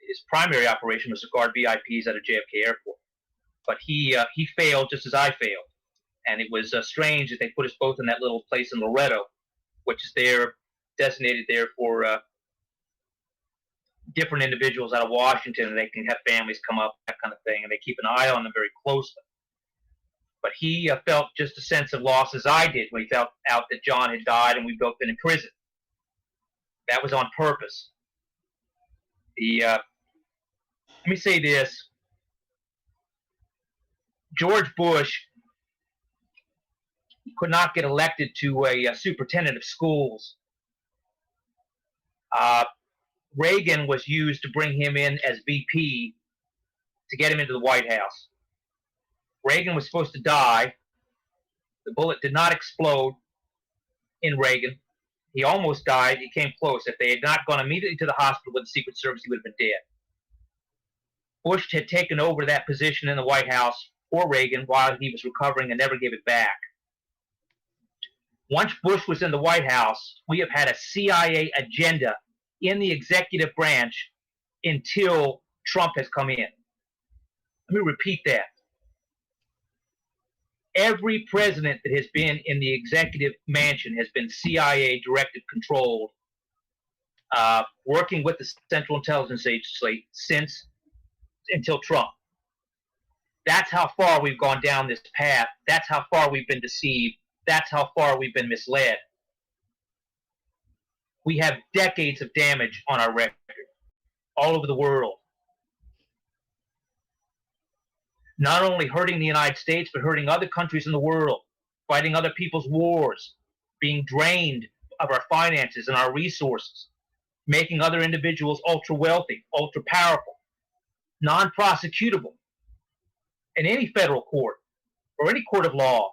his primary operation was to guard VIPs at a JFK airport. But he failed just as I failed. And it was strange that they put us both in that little place in Loretto, which is designated there for different individuals out of Washington, and they can have families come up, that kind of thing, and they keep an eye on them very closely. But he felt just a sense of loss as I did when he found out that John had died and we'd both been in prison. That was on purpose. Let me say this. George Bush could not get elected to a superintendent of schools. Reagan was used to bring him in as VP to get him into the White House. Reagan was supposed to die. The bullet did not explode in Reagan. He almost died. He came close. If they had not gone immediately to the hospital with the Secret Service, he would have been dead. Bush had taken over that position in the White House for Reagan while he was recovering and never gave it back. Once Bush was in the White House, we have had a CIA agenda in the executive branch until Trump has come in. Let me repeat that. Every president that has been in the executive mansion has been CIA directed, controlled, working with the Central Intelligence Agency until Trump. That's how far we've gone down this path. That's how far we've been deceived. That's how far we've been misled. We have decades of damage on our record all over the world. Not only hurting the United States, but hurting other countries in the world, fighting other people's wars, being drained of our finances and our resources, making other individuals ultra wealthy, ultra powerful, non-prosecutable in any federal court or any court of law.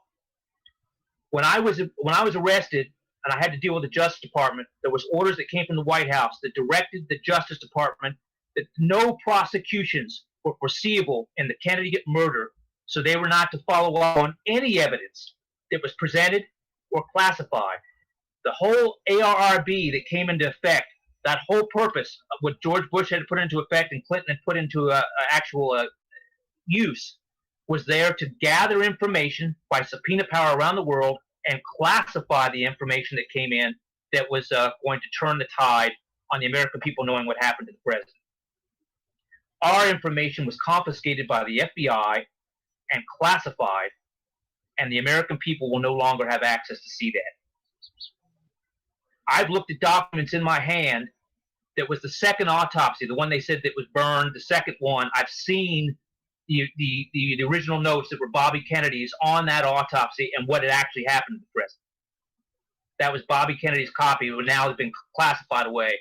When I was arrested and I had to deal with the Justice Department, there was orders that came from the White House that directed the Justice Department that no prosecutions were foreseeable in the Kennedy murder, so they were not to follow up on any evidence that was presented or classified. The whole ARRB that came into effect, that whole purpose of what George Bush had put into effect and Clinton had put into actual use, was there to gather information by subpoena power around the world and classify the information that came in that was going to turn the tide on the American people knowing what happened to the president. Our information was confiscated by the FBI and classified, and the American people will no longer have access to see that. I've looked at documents in my hand that was the second autopsy, the one they said that was burned, the second one. I've seen the original notes that were Bobby Kennedy's on that autopsy and what had actually happened to the president. That was Bobby Kennedy's copy. It would now have been classified away.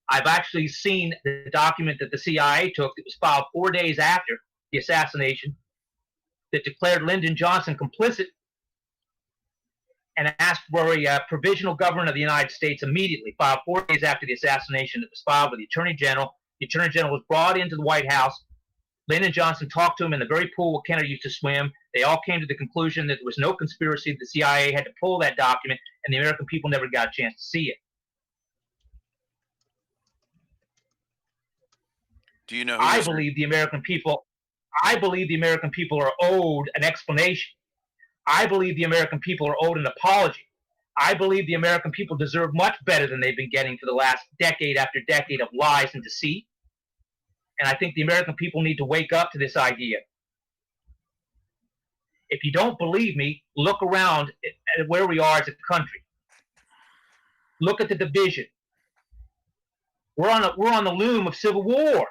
I've actually seen the document that the CIA took that was filed 4 days after the assassination that declared Lyndon Johnson complicit and asked for a provisional government of the United States immediately, filed 4 days after the assassination. It was filed with the Attorney General. The Attorney General was brought into the White House. Lyndon Johnson talked to him in the very pool where Kennedy used to swim. They all came to the conclusion that there was no conspiracy. The CIA had to pull that document, and the American people never got a chance to see it. Do you know who I believe the American people are owed an explanation. I believe the American people are owed an apology. I believe the American people deserve much better than they've been getting for the last decade after decade of lies and deceit. And I think the American people need to wake up to this idea. If you don't believe me, look around at where we are as a country. Look at the division. We're on the loom of civil war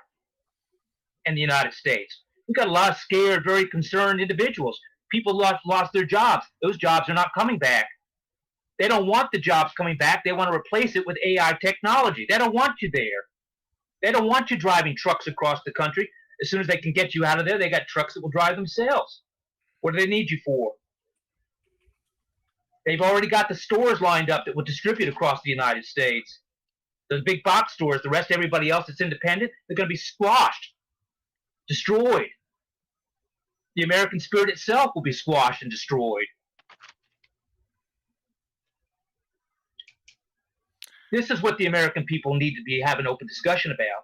in the United States. We've got a lot of scared, very concerned individuals. People lost their jobs. Those jobs are not coming back. They don't want the jobs coming back. They want to replace it with AI technology. They don't want you there. They don't want you driving trucks across the country. As soon as they can get you out of there, they got trucks that will drive themselves. What do they need you for? They've already got the stores lined up that will distribute across the United States. Those big box stores, the rest of everybody else that's independent, they're going to be squashed, destroyed. The American spirit itself will be squashed and destroyed. This is what the American people need to be having an open discussion about.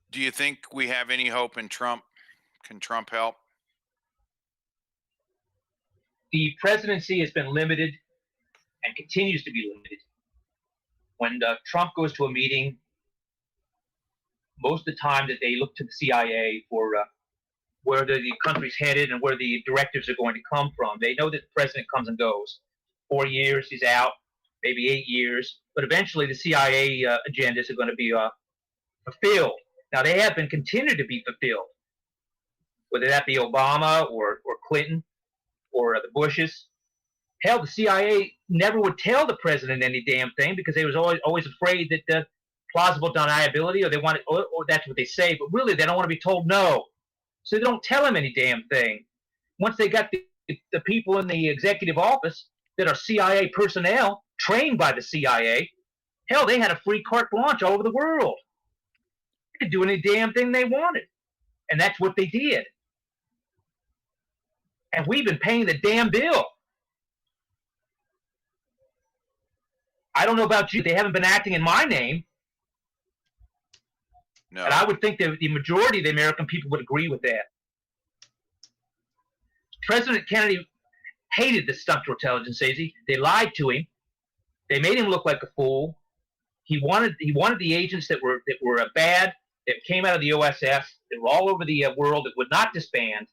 Do you think we have any hope in Trump? Can Trump help? The presidency has been limited and continues to be limited. When Trump goes to a meeting, most of the time that they look to the CIA for where the country's headed and where the directives are going to come from. They know that the president comes and goes. 4 years, he's out, maybe 8 years. But eventually the CIA agendas are going to be fulfilled. Now, they have been continued to be fulfilled, whether that be Obama or Clinton or the Bushes. Hell, the CIA never would tell the president any damn thing because they was always afraid that plausible deniability, or they want it, or that's what they say, but really they don't want to be told no. So they don't tell him any damn thing. Once they got the people in the executive office that are CIA personnel, trained by the CIA, hell, they had a free carte blanche all over the world. They could do any damn thing they wanted. And that's what they did. And we've been paying the damn bill. I don't know about you. They haven't been acting in my name. No. And I would think that the majority of the American people would agree with that. President Kennedy hated the Central Intelligence Agency. They lied to him. They made him look like a fool. He wanted the agents that were bad, that came out of the OSS, that were all over the world, that would not disband.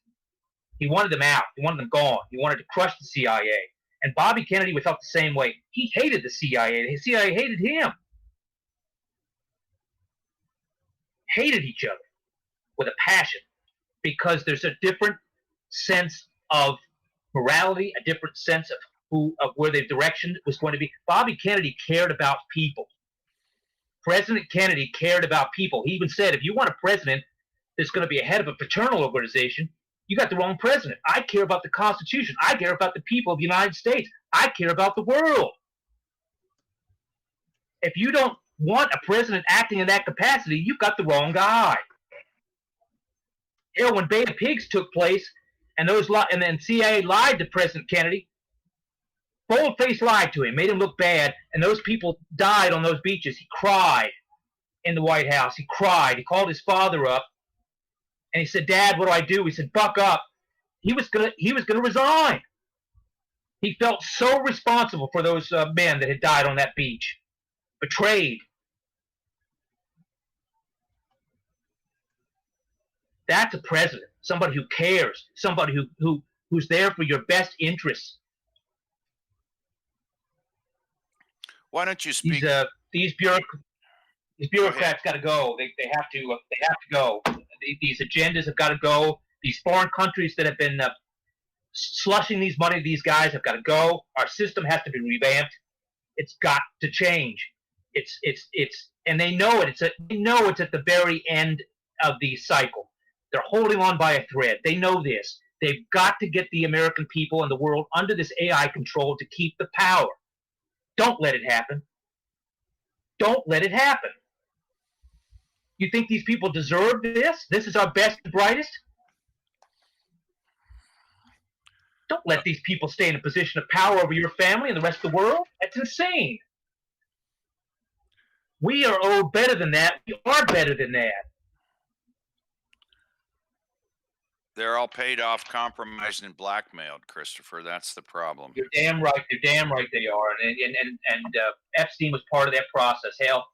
He wanted them out. He wanted them gone. He wanted to crush the CIA. And Bobby Kennedy felt the same way. He hated the CIA. The CIA hated him. Hated each other with a passion because there's a different sense of morality, a different sense of where the direction was going to be. Bobby Kennedy cared about people. President Kennedy cared about people. He even said, if you want a president that's going to be a head of a fraternal organization, you got the wrong president. I care about the Constitution. I care about the people of the United States. I care about the world. If you don't want a president acting in that capacity, you've got the wrong guy. You know, when Bay of Pigs took place, and then CIA lied to President Kennedy, bold-faced lied to him, made him look bad, and those people died on those beaches. He cried in the White House. He cried. He called his father up, and he said, "Dad, what do I do?" He said, "Buck up." He was gonna resign. He felt so responsible for those men that had died on that beach, betrayed. That's a president, somebody who cares, somebody who's there for your best interests. Why don't you speak? These bureaucrats got to go. They have to go. These agendas have got to go. These foreign countries that have been slushing these money to these guys have got to go. Our system has to be revamped. It's got to change. And they know it. They know it's at the very end of the cycle. They're holding on by a thread. They know this. They've got to get the American people and the world under this AI control to keep the power. Don't let it happen. Don't let it happen. You think these people deserve this? This is our best and brightest? Don't let these people stay in a position of power over your family and the rest of the world. That's insane. We are owed better than that. We are better than that. They're all paid off, compromised, and blackmailed, Christopher. That's the problem. You're damn right. You're damn right they are. And Epstein was part of that process. Hell,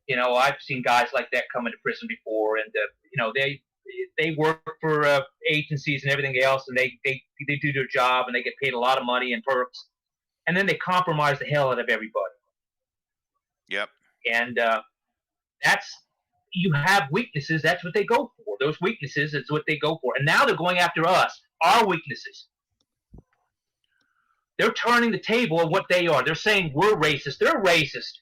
you know, I've seen guys like that come into prison before, and you know, they work for agencies and everything else, and they do their job, and they get paid a lot of money and perks, and then they compromise the hell out of everybody. Yep. And you have weaknesses. That's what they go for. Those weaknesses is what they go for. And now they're going after us, our weaknesses. They're turning the table on what they are. They're saying we're racist. They're racist.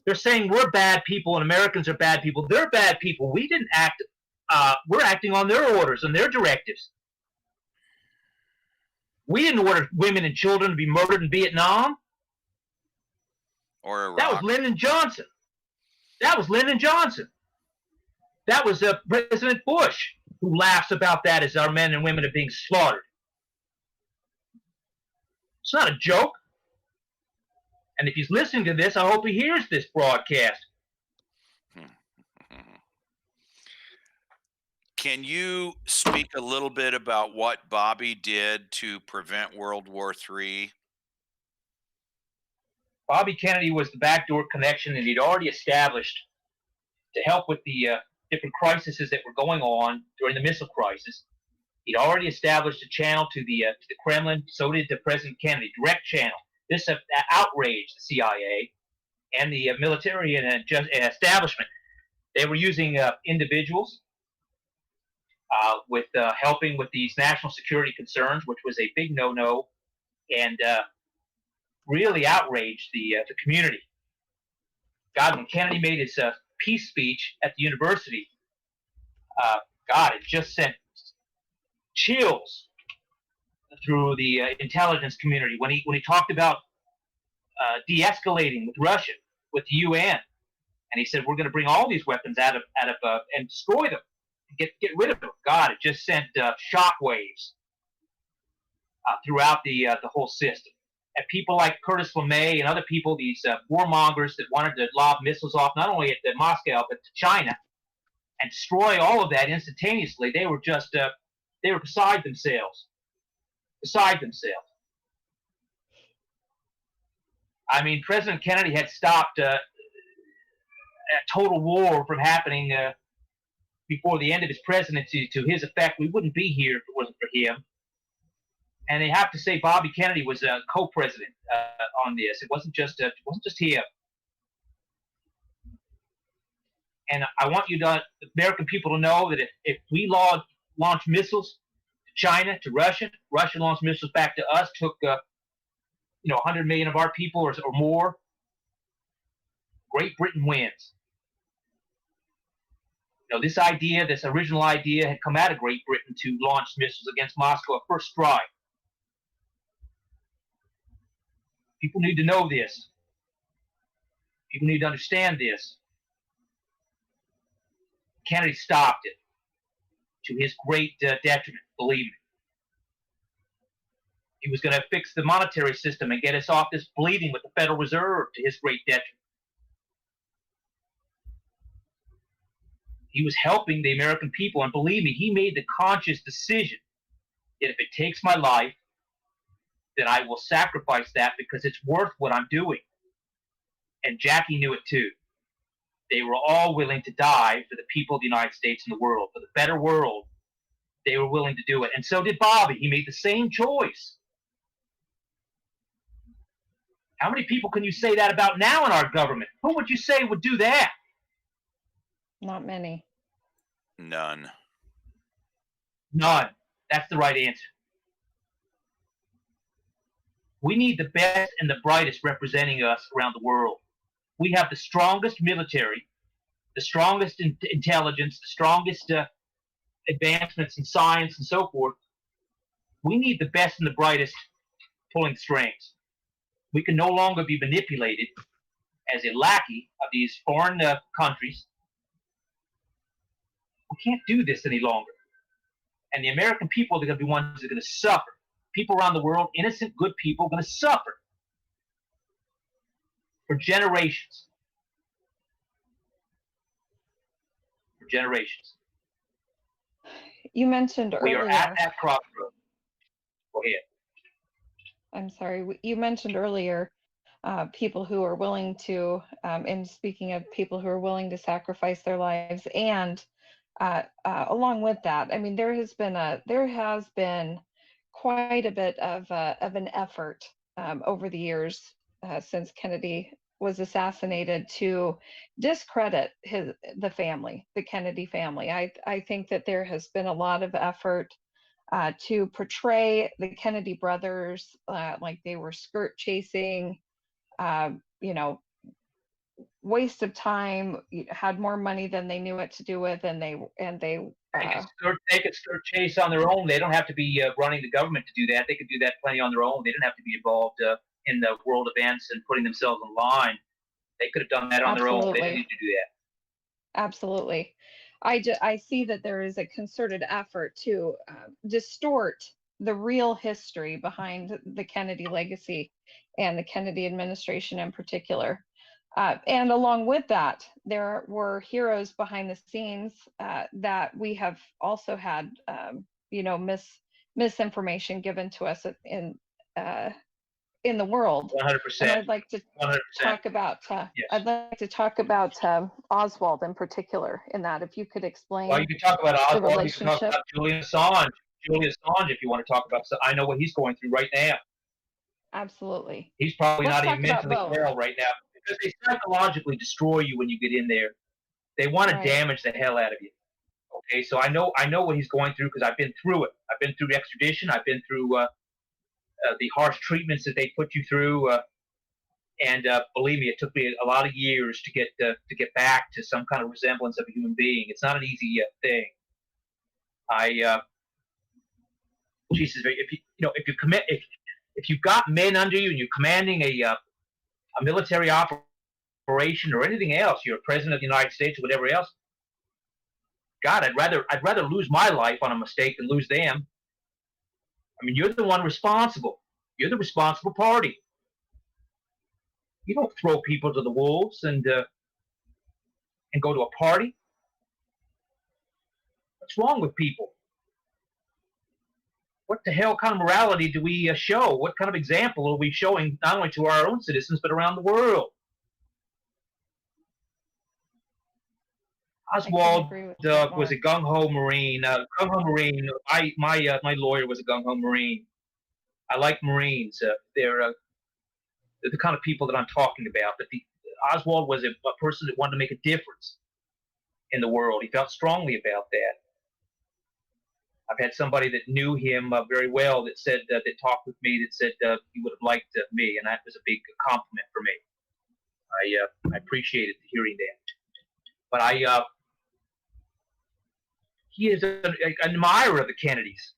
They're saying we're bad people and Americans are bad people. They're bad people. We didn't act. We're acting on their orders and their directives. We didn't order women and children to be murdered in Vietnam. Or Iraq. That was Lyndon Johnson. That was Lyndon Johnson. That was President Bush, who laughs about that as our men and women are being slaughtered. It's not a joke. And if he's listening to this, I hope he hears this broadcast. Can you speak a little bit about what Bobby did to prevent World War III? Bobby Kennedy was the backdoor connection that he'd already established to help with the different crises that were going on during the missile crisis. He'd already established a channel to the Kremlin. So did President Kennedy, direct channel. This outraged the CIA and the military and establishment. They were using individuals with helping with these national security concerns, which was a big no-no, and really outraged the community. God, when Kennedy made his peace speech at the university, God, it just sent chills through the intelligence community when he talked about de-escalating with Russia, with the UN, and he said we're going to bring all these weapons out of and destroy them, get rid of them. God, it just sent shockwaves throughout the whole system. And people like Curtis LeMay and other people, these warmongers that wanted to lob missiles off not only at Moscow but to China and destroy all of that instantaneously, they were just they were beside themselves. Beside themselves. I mean, President Kennedy had stopped a total war from happening before the end of his presidency. To his effect, we wouldn't be here if it wasn't for him. And they have to say Bobby Kennedy was a co-president on this. It wasn't just him. And I want the American people to know that if we launch missiles to China, to Russia. Russia launched missiles back to us, took 100 million of our people or more. Great Britain wins. This idea, this original idea, had come out of Great Britain to launch missiles against Moscow at first strike. People need to know this. People need to understand this. Kennedy stopped it, to his great detriment, believe me. He was going to fix the monetary system and get us off this bleeding with the Federal Reserve, to his great detriment. He was helping the American people, and believe me, he made the conscious decision that if it takes my life, then I will sacrifice that because it's worth what I'm doing. And Jackie knew it too. They were all willing to die for the people of the United States and the world, for the better world. They were willing to do it. And so did Bobby. He made the same choice. How many people can you say that about now in our government? Who would you say would do that? Not many. None. None. That's the right answer. We need the best and the brightest representing us around the world. We have the strongest military, the strongest intelligence, the strongest advancements in science and so forth. We need the best and the brightest pulling the strings. We can no longer be manipulated as a lackey of these foreign countries. We can't do this any longer. And the American people are going to be ones that are going to suffer. People around the world, innocent, good people, are going to suffer for generations. For generations. You mentioned We earlier. are at that crossroad. Go ahead. I'm sorry. You mentioned earlier people who are willing to, and speaking of people who are willing to sacrifice their lives, and along with that, I mean, there has been quite a bit of an effort over the years since Kennedy was assassinated to discredit the family, the Kennedy family. I think that there has been a lot of effort to portray the Kennedy brothers like they were skirt chasing, waste of time, had more money than they knew what to do with, and they They could skirt chase on their own. They don't have to be running the government to do that. They could do that plenty on their own. They didn't have to be involved in the world events and putting themselves in line. They could have done that on their own. They didn't need to do that. Absolutely. I see that there is a concerted effort to distort the real history behind the Kennedy legacy and the Kennedy administration in particular. And along with that, there were heroes behind the scenes that we have also had, misinformation given to us in the world. 100%. And I'd like to 100%. talk about. Yes. I'd like to talk about Oswald in particular. In that, if you could explain. Well, you can talk about Oswald. You can talk relationship. about Julian Assange. Julian Assange, if you want to talk about. So I know what he's going through right now. Absolutely. He's probably Let's not talk even about mentally both. well right now because they psychologically destroy you when you get in there. They want to Right. damage the hell out of you. Okay, so I know what he's going through because I've been through it. I've been through extradition. I've been through the harsh treatments that they put you through, and believe me, it took me a lot of years to get back to some kind of resemblance of a human being. It's not an easy thing. Jesus, if you've got men under you and you're commanding a military operation or anything else, you're a president of the United States or whatever else. God, I'd rather lose my life on a mistake than lose them. I mean, you're the one responsible. You're the responsible party. You don't throw people to the wolves and go to a party. What's wrong with people? What the hell kind of morality do we show? What kind of example are we showing not only to our own citizens but around the world? Oswald was a gung-ho Marine. Gung-ho Marine. My lawyer was a gung-ho Marine. I like Marines. They're the kind of people that I'm talking about. But Oswald was a person that wanted to make a difference in the world. He felt strongly about that. I've had somebody that knew him very well that said that talked with me that said he would have liked me, and that was a big compliment for me. I appreciated hearing that. But he is an admirer of the Kennedys.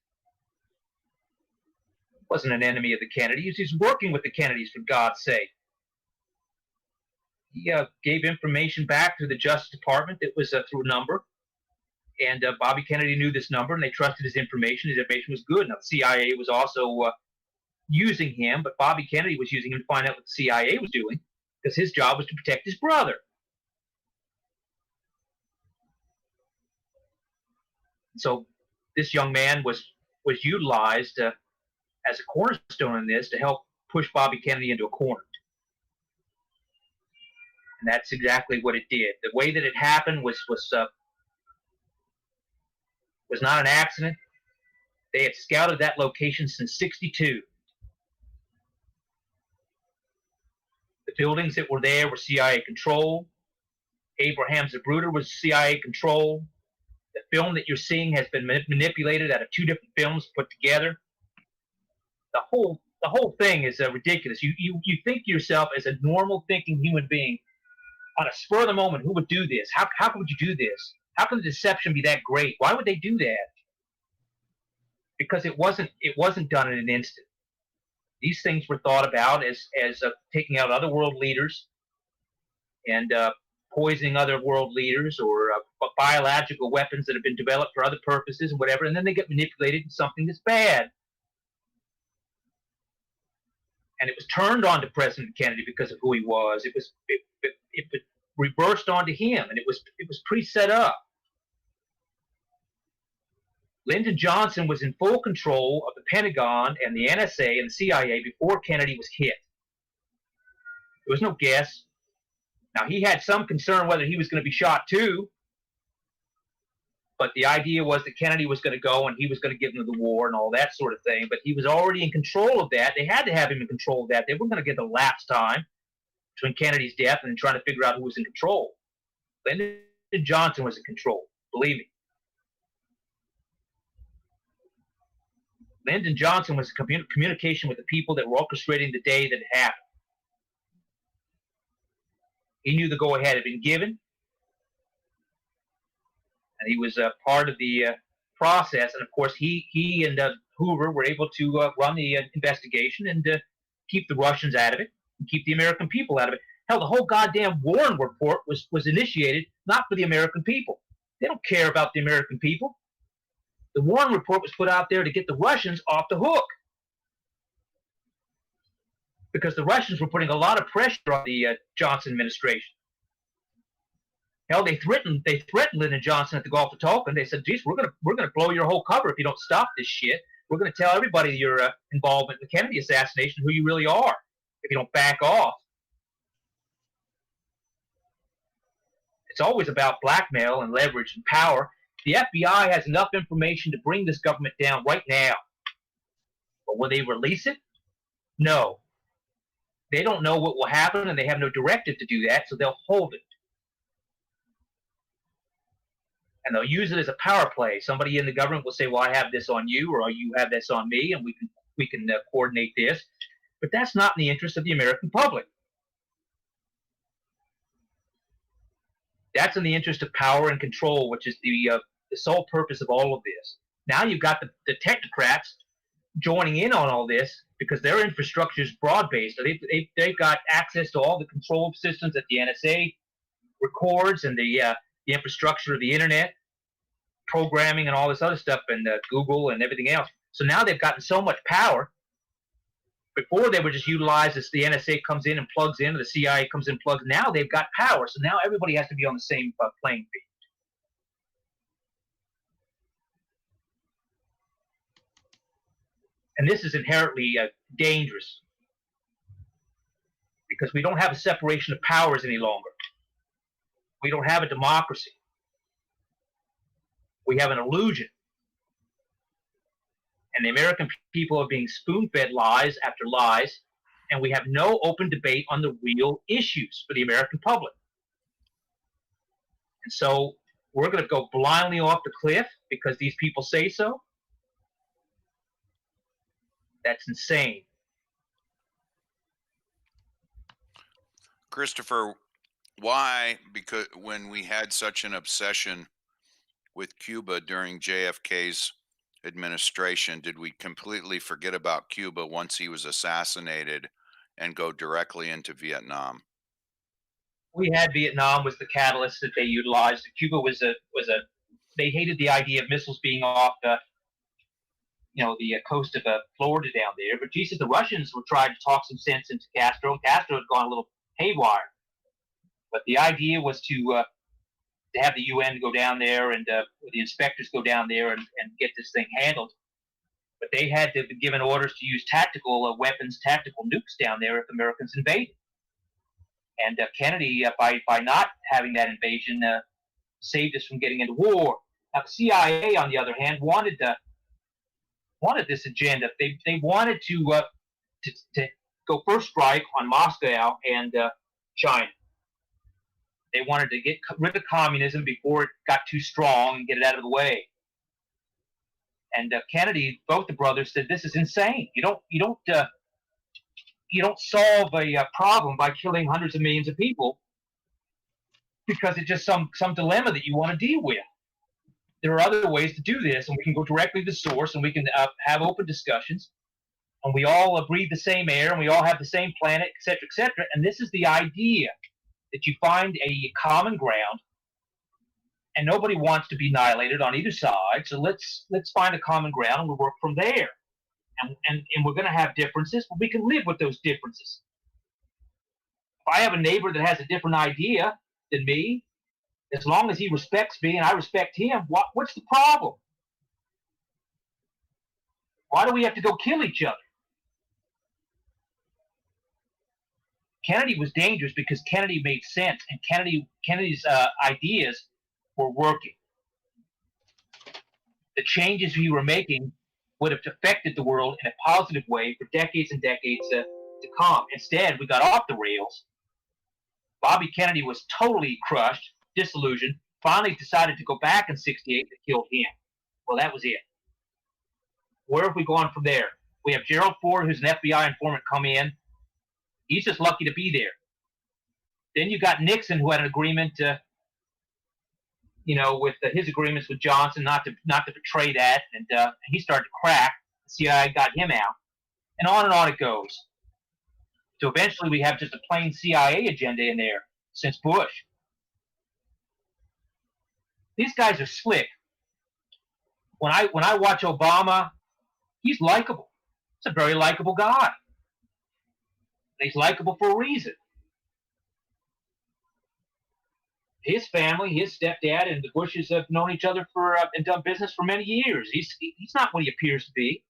Wasn't an enemy of the Kennedys. He's working with the Kennedys, for God's sake. He gave information back to the Justice Department that was through a number. And Bobby Kennedy knew this number, and they trusted his information. His information was good. Now, the CIA was also using him, but Bobby Kennedy was using him to find out what the CIA was doing, because his job was to protect his brother. So this young man was utilized as a cornerstone in this to help push Bobby Kennedy into a corner. And that's exactly what it did. The way that it happened was not an accident. They had scouted that location since '62. The buildings that were there were CIA controlled. Abraham Zapruder was CIA controlled. The film that you're seeing has been manipulated out of 2 different films put together. The whole thing is ridiculous. You think to yourself, as a normal thinking human being, on a spur of the moment, who would do this? How would you do this? How can the deception be that great? Why would they do that? Because it wasn't done in an instant. These things were thought about as taking out other world leaders and poisoning other world leaders, or biological weapons that have been developed for other purposes and whatever, and then they get manipulated into something that's bad. And it was turned on to President Kennedy because of who he was. It reversed onto him, and it was pre-set up. Lyndon Johnson was in full control of the Pentagon and the NSA and the CIA before Kennedy was hit. There was no guess. Now, he had some concern whether he was going to be shot too, but the idea was that Kennedy was going to go and he was going to give them the war and all that sort of thing, but he was already in control of that. They had to have him in control of that. They weren't going to get the lapse time between Kennedy's death and trying to figure out who was in control. Lyndon Johnson was in control, believe me. Lyndon Johnson was in communication with the people that were orchestrating the day that it happened. He knew the go-ahead had been given, and he was part of the process. And of course, he and Hoover were able to run the investigation and keep the Russians out of it and keep the American people out of it. Hell, the whole goddamn Warren report was initiated not for the American people. They don't care about the American people. The Warren report was put out there to get the Russians off the hook, because the Russians were putting a lot of pressure on the Johnson administration. Hell, they threatened Lyndon Johnson at the Gulf of Tonkin. They said, "Geez, we're gonna blow your whole cover if you don't stop this shit. We're gonna tell everybody your involvement in the Kennedy assassination, who you really are, if you don't back off." It's always about blackmail and leverage and power. The FBI has enough information to bring this government down right now. But will they release it? No. They don't know what will happen, and they have no directive to do that, so they'll hold it. And they'll use it as a power play. Somebody in the government will say, "Well, I have this on you, or you have this on me, and we can coordinate this." But that's not in the interest of the American public. That's in the interest of power and control, which is the sole purpose of all of this. Now you've got the technocrats joining in on all this because their infrastructure is broad-based. They've got access to all the control systems that the NSA records, and the infrastructure of the internet, programming and all this other stuff, and Google and everything else. So now they've gotten so much power. Before they were just utilized as the NSA comes in and plugs in, or the CIA comes in and plugs. Now they've got power, so now everybody has to be on the same playing field. And this is inherently dangerous, because we don't have a separation of powers any longer. We don't have a democracy. We have an illusion. And the American people are being spoon-fed lies after lies, and we have no open debate on the real issues for the American public. And so we're going to go blindly off the cliff because these people say so. That's insane. Christopher, why? Because when we had such an obsession with Cuba during JFK's administration, did we completely forget about Cuba once he was assassinated and go directly into Vietnam? We had Vietnam was the catalyst that they utilized. Cuba was a they hated the idea of missiles being off the the coast of Florida down there. But Jesus, the Russians were trying to talk some sense into Castro, and Castro had gone a little haywire. But the idea was to have the UN go down there and the inspectors go down there and get this thing handled. But they had to be given orders to use tactical weapons, tactical nukes down there if the Americans invaded. And Kennedy, by not having that invasion, saved us from getting into war. Now, the CIA, on the other hand, wanted this agenda. They wanted to go first strike on Moscow and China. They wanted to get rid of communism before it got too strong and get it out of the way. And Kennedy, both the brothers, said this is insane. You don't solve a problem by killing hundreds of millions of people because it's just some dilemma that you want to deal with. There are other ways to do this, and we can go directly to the source, and we can have open discussions, and we all breathe the same air, and we all have the same planet, etc., etc. And this is the idea, that you find a common ground, and nobody wants to be annihilated on either side. So let's find a common ground, and we'll work from there. And we're going to have differences, but we can live with those differences. If I have a neighbor that has a different idea than me, as long as he respects me and I respect him, what's the problem? Why do we have to go kill each other? Kennedy was dangerous because Kennedy made sense, and Kennedy's ideas were working. The changes we were making would have affected the world in a positive way for decades and decades to come. Instead, we got off the rails. Bobby Kennedy was totally crushed, disillusioned, finally decided to go back in '68 and killed him. Well, that was it. Where have we gone from there? We have Gerald Ford, who's an FBI informant, come in. He's just lucky to be there. Then you got Nixon, who had an agreement, with his agreements with Johnson, not to betray that, and he started to crack. The CIA got him out, and on it goes. So eventually, we have just a plain CIA agenda in there since Bush. These guys are slick. When I watch Obama, he's likable. He's a very likable guy. He's likable for a reason. His family, his stepdad, and the Bushes have known each other for and done business for many years. He's not what he appears to be,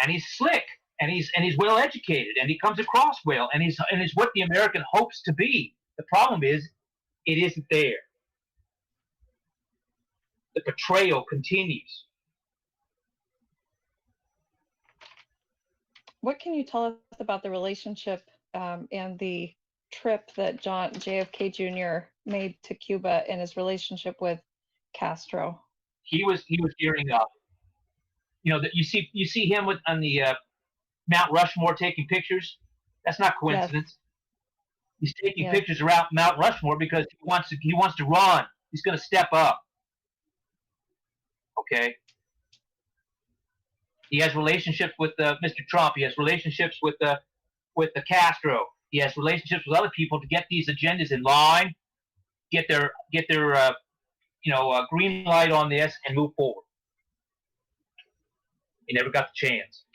and he's slick, and he's well educated, and he comes across well, and he's what the American hopes to be. The problem is, it isn't there. The betrayal continues. What can you tell us about the relationship and the trip that JFK Jr. made to Cuba and his relationship with Castro? He was gearing up. That you see him on the Mount Rushmore taking pictures. That's not coincidence. Yes. He's taking pictures around Mount Rushmore because he wants to run. He's going to step up. Okay. He has relationships with Mr. Trump. He has relationships with the Castro. He has relationships with other people to get these agendas in line, get their green light on this, and move forward. He never got the chance.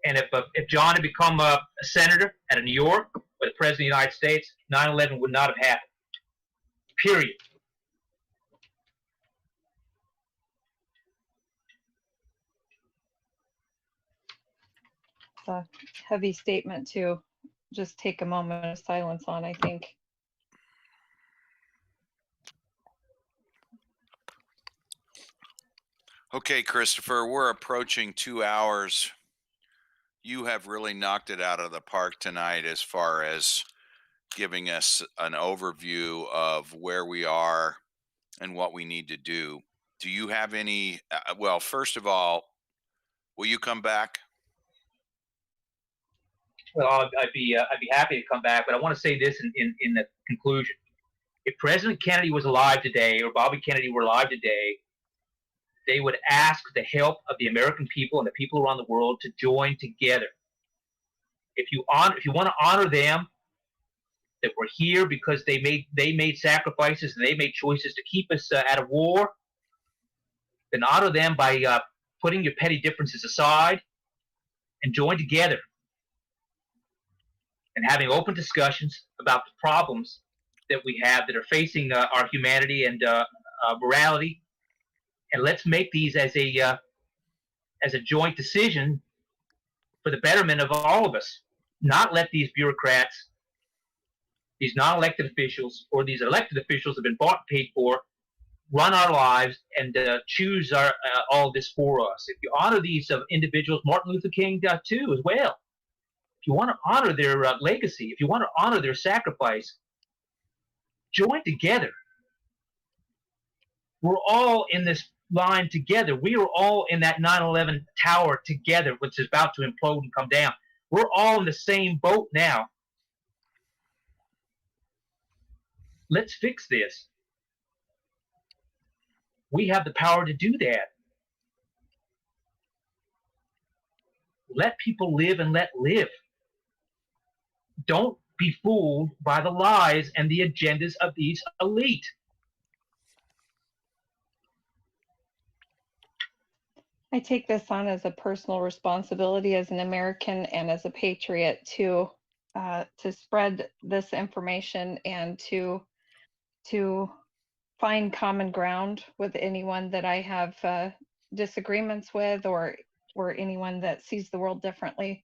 And if John had become a senator out of New York or the president of the United States, 9/11 would not have happened. Period. It's a heavy statement to just take a moment of silence on, I think. Okay, Christopher, we're approaching 2 hours. You have really knocked it out of the park tonight as far as giving us an overview of where we are and what we need to do. Do you have any? Well, first of all, will you come back? Well, I'd be happy to come back, but I want to say this in the conclusion. If President Kennedy was alive today, or Bobby Kennedy were alive today, they would ask the help of the American people and the people around the world to join together. If you want to honor them, that we're here because they made sacrifices and they made choices to keep us out of war, then honor them by putting your petty differences aside and join together and having open discussions about the problems that we have that are facing our humanity and morality, and let's make these as a joint decision for the betterment of all of us. Not let these bureaucrats, these non-elected officials, or these elected officials that have been bought and paid for, run our lives and choose all this for us. If you honor these individuals, Martin Luther King too, as well. If you want to honor their legacy, if you want to honor their sacrifice, join together. We're all in this line together. We are all in that 9/11 tower together, which is about to implode and come down. We're all in the same boat now. Let's fix this. We have the power to do that. Let people live and let live. Don't be fooled by the lies and the agendas of these elite. I take this on as a personal responsibility as an American and as a patriot to spread this information and to find common ground with anyone that I have disagreements with, or anyone that sees the world differently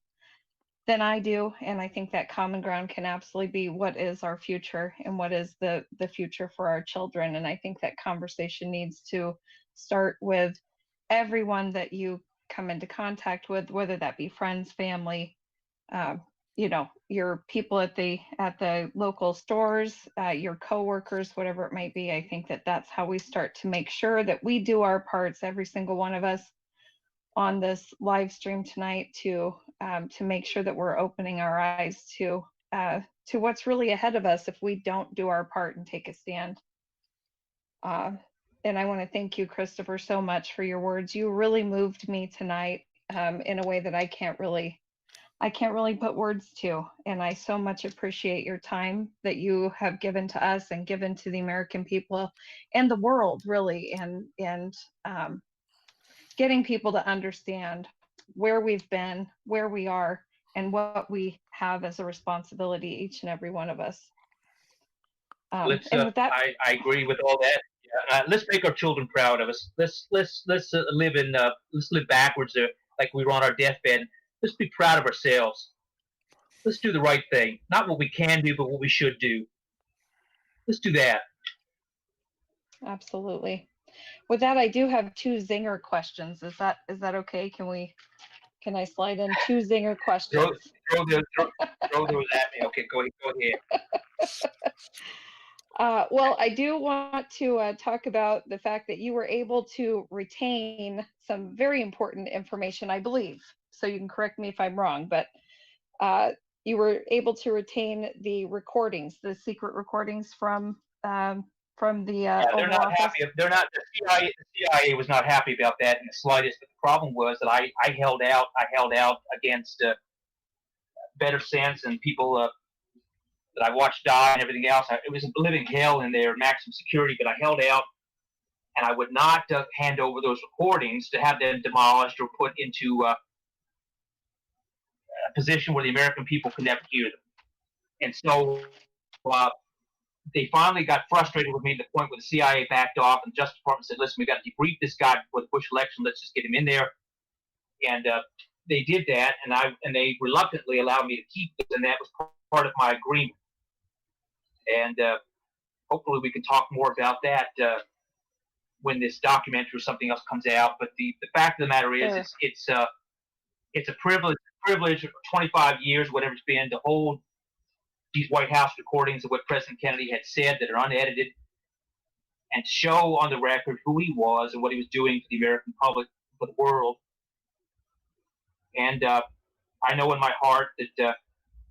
than I do. And I think that common ground can absolutely be what is our future and what is the future for our children. And I think that conversation needs to start with everyone that you come into contact with, whether that be friends, family, your people at the local stores, your coworkers, whatever it might be. I think that that's how we start to make sure that we do our parts, every single one of us on this live stream tonight, to make sure that we're opening our eyes to what's really ahead of us if we don't do our part and take a stand. And I want to thank you, Christopher, so much for your words. You really moved me tonight in a way that I can't really put words to. And I so much appreciate your time that you have given to us and given to the American people and the world, really, and getting people to understand where we've been, where we are, and what we have as a responsibility, each and every one of us. And with that, I agree with all that. Let's make our children proud of us. Let's live backwards, like we were on our deathbed. Let's be proud of ourselves. Let's do the right thing. Not what we can do, but what we should do. Let's do that. Absolutely. With that, I do have 2 zinger questions. Is that okay? Can I slide in 2 zinger questions? Throw those at me. Okay, go ahead. Well, I do want to talk about the fact that you were able to retain some very important information, I believe. So you can correct me if I'm wrong, but you were able to retain the recordings, the secret recordings from the They're not happy. They're not. The CIA was not happy about that in the slightest. But the problem was that I held out. I held out against better sense and people that I watched die and everything else. It was a living hell in there, maximum security. But I held out, and I would not hand over those recordings to have them demolished or put into a position where the American people could never hear them. And so they finally got frustrated with me to the point where the CIA backed off, and the Justice Department said, "Listen, we got to debrief this guy before the Bush election. Let's just get him in there." And they did that, and they reluctantly allowed me to keep this, and that was part of my agreement. And hopefully we can talk more about that when this documentary or something else comes out. But the fact of the matter is, sure. it's a privilege for 25 years, whatever it's been, to hold these White House recordings of what President Kennedy had said that are unedited, and show on the record who he was and what he was doing for the American public, for the world. And I know in my heart that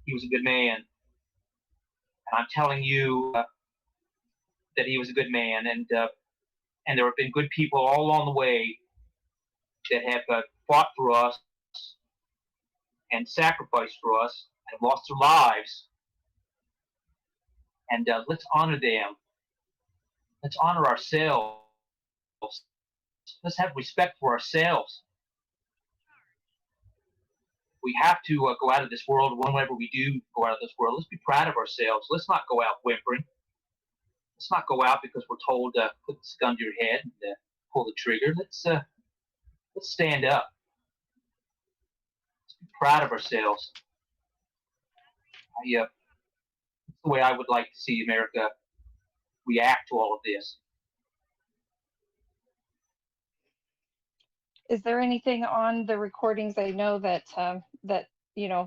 he was a good man. And I'm telling you that he was a good man. And there have been good people all along the way that have fought for us and sacrificed for us and lost their lives. And let's honor them. Let's honor ourselves. Let's have respect for ourselves. We have to go out of this world. Whenever we do go out of this world, let's be proud of ourselves. Let's not go out whimpering. Let's not go out because we're told to put this gun to your head and pull the trigger. Let's stand up. Let's be proud of ourselves. That's the way I would like to see America react to all of this. Is there anything on the recordings? I know that that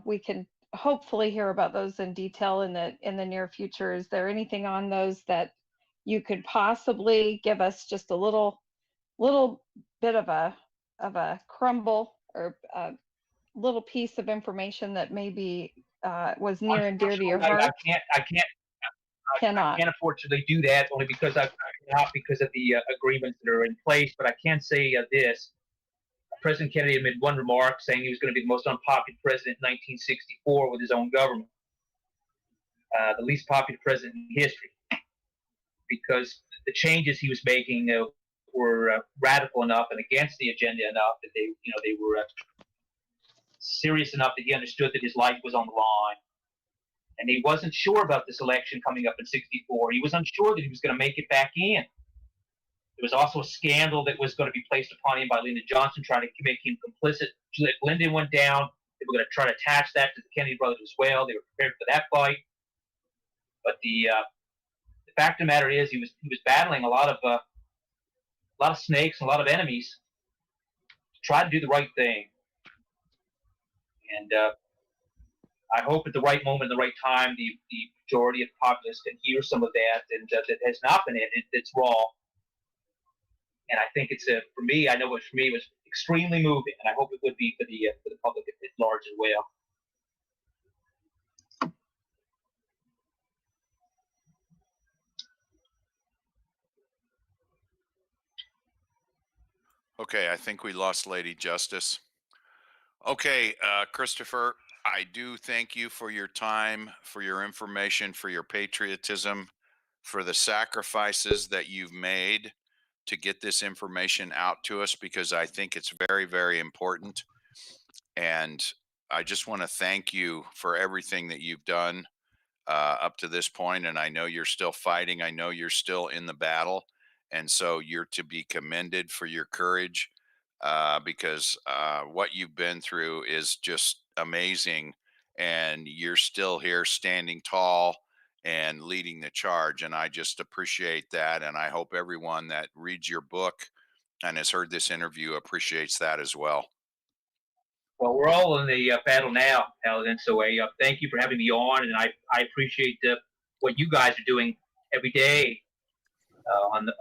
we can hopefully hear about those in detail in the near future. Is there anything on those that you could possibly give us just a little bit of a crumble or a little piece of information that maybe was near and dear to your heart? I can't unfortunately do that, only because not because of the agreements that are in place. But I can say this. President Kennedy had made one remark saying he was going to be the most unpopular president in 1964 with his own government, the least popular president in history, because the changes he was making were radical enough and against the agenda enough that they were serious enough that he understood that his life was on the line. And he wasn't sure about this election coming up in '64. He was unsure that he was going to make it back in. There was also a scandal that was going to be placed upon him by Lyndon Johnson, trying to make him complicit. If Lyndon went down, they were going to try to attach that to the Kennedy brothers as well. They were prepared for that fight. But the fact of the matter is, he was battling a lot of snakes and a lot of enemies to try to do the right thing. And I hope at the right moment, the right time, the majority of the populace can hear some of that, and that has not been edited. It's raw. And I think it's for me. I know for me it was extremely moving, and I hope it would be for the public at large as well. Okay, I think we lost Lady Justice. Okay, Christopher, I do thank you for your time, for your information, for your patriotism, for the sacrifices that you've made to get this information out to us, because I think it's very, very important. And I just want to thank you for everything that you've done up to this point. And I know you're still fighting. I know you're still in the battle. And so you're to be commended for your courage, because what you've been through is just amazing. And you're still here standing tall and leading the charge. And I just appreciate that. And I hope everyone that reads your book and has heard this interview appreciates that as well. Well, we're all in the battle now, Paladin. So thank you for having me on, and I appreciate what you guys are doing every day. On the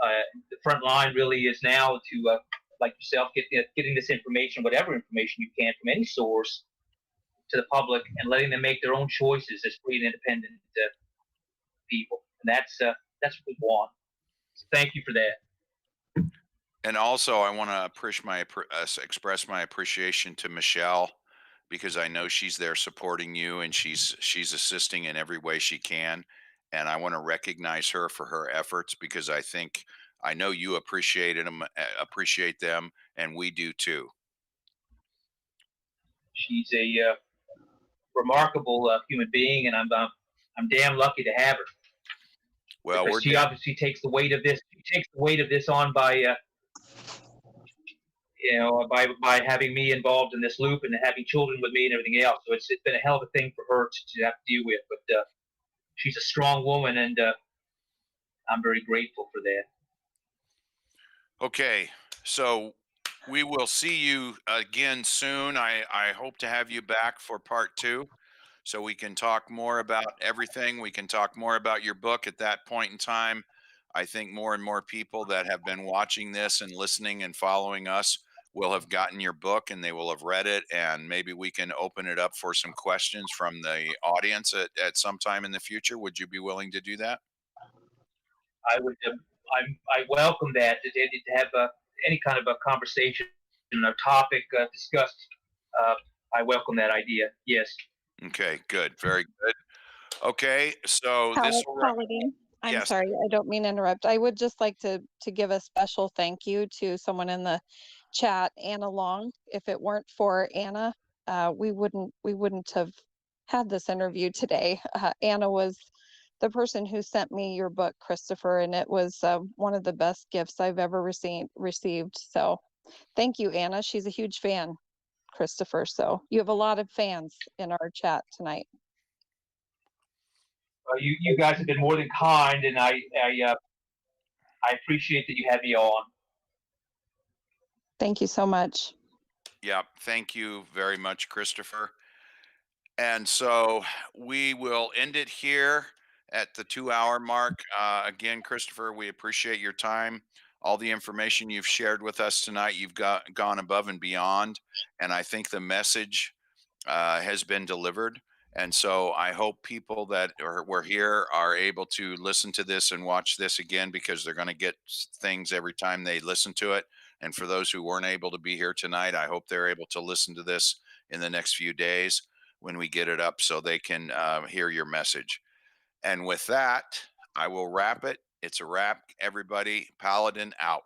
front line really is now to, like yourself, getting this information, whatever information you can from any source, to the public, and letting them make their own choices as free and independent people. And that's what we want. So thank you for that. And also, I want to express my appreciation to Michelle, because I know she's there supporting you, and she's assisting in every way she can. And I want to recognize her for her efforts, because I know you appreciate them, and we do too. She's a remarkable human being, and I'm damn lucky to have her. Well, she obviously takes the weight of this. She takes the weight of this on by by having me involved in this loop and having children with me and everything else. So it's been a hell of a thing for her to have to deal with. But she's a strong woman, and I'm very grateful for that. Okay, so we will see you again soon. I hope to have you back for part 2. so we can talk more about everything. We can talk more about your book at that point in time. I think more and more people that have been watching this and listening and following us will have gotten your book and they will have read it. And maybe we can open it up for some questions from the audience at some time in the future. Would you be willing to do that? I would. I welcome that to have any kind of a conversation, a topic discussed. I welcome that idea. Yes. Okay, good. Very good. Okay, so this will Paladin, I'm yes. sorry, I don't mean to interrupt. I would just like to give a special thank you to someone in the chat, Anna Long. If it weren't for Anna, we wouldn't have had this interview today. Anna was the person who sent me your book, Christopher, and it was one of the best gifts I've ever received. So thank you, Anna. She's a huge fan, Christopher. So you have a lot of fans in our chat tonight. You guys have been more than kind, and I appreciate that you had me on. Thank you so much. Yeah, thank you very much, Christopher. And so we will end it here at the 2 hour mark. Again, Christopher, we appreciate your time. All the information you've shared with us tonight, you've gone above and beyond. And I think the message has been delivered. And so I hope people that were here are able to listen to this and watch this again, because they're going to get things every time they listen to it. And for those who weren't able to be here tonight, I hope they're able to listen to this in the next few days when we get it up so they can hear your message. And with that, I will wrap it. It's a wrap, everybody. Paladin out.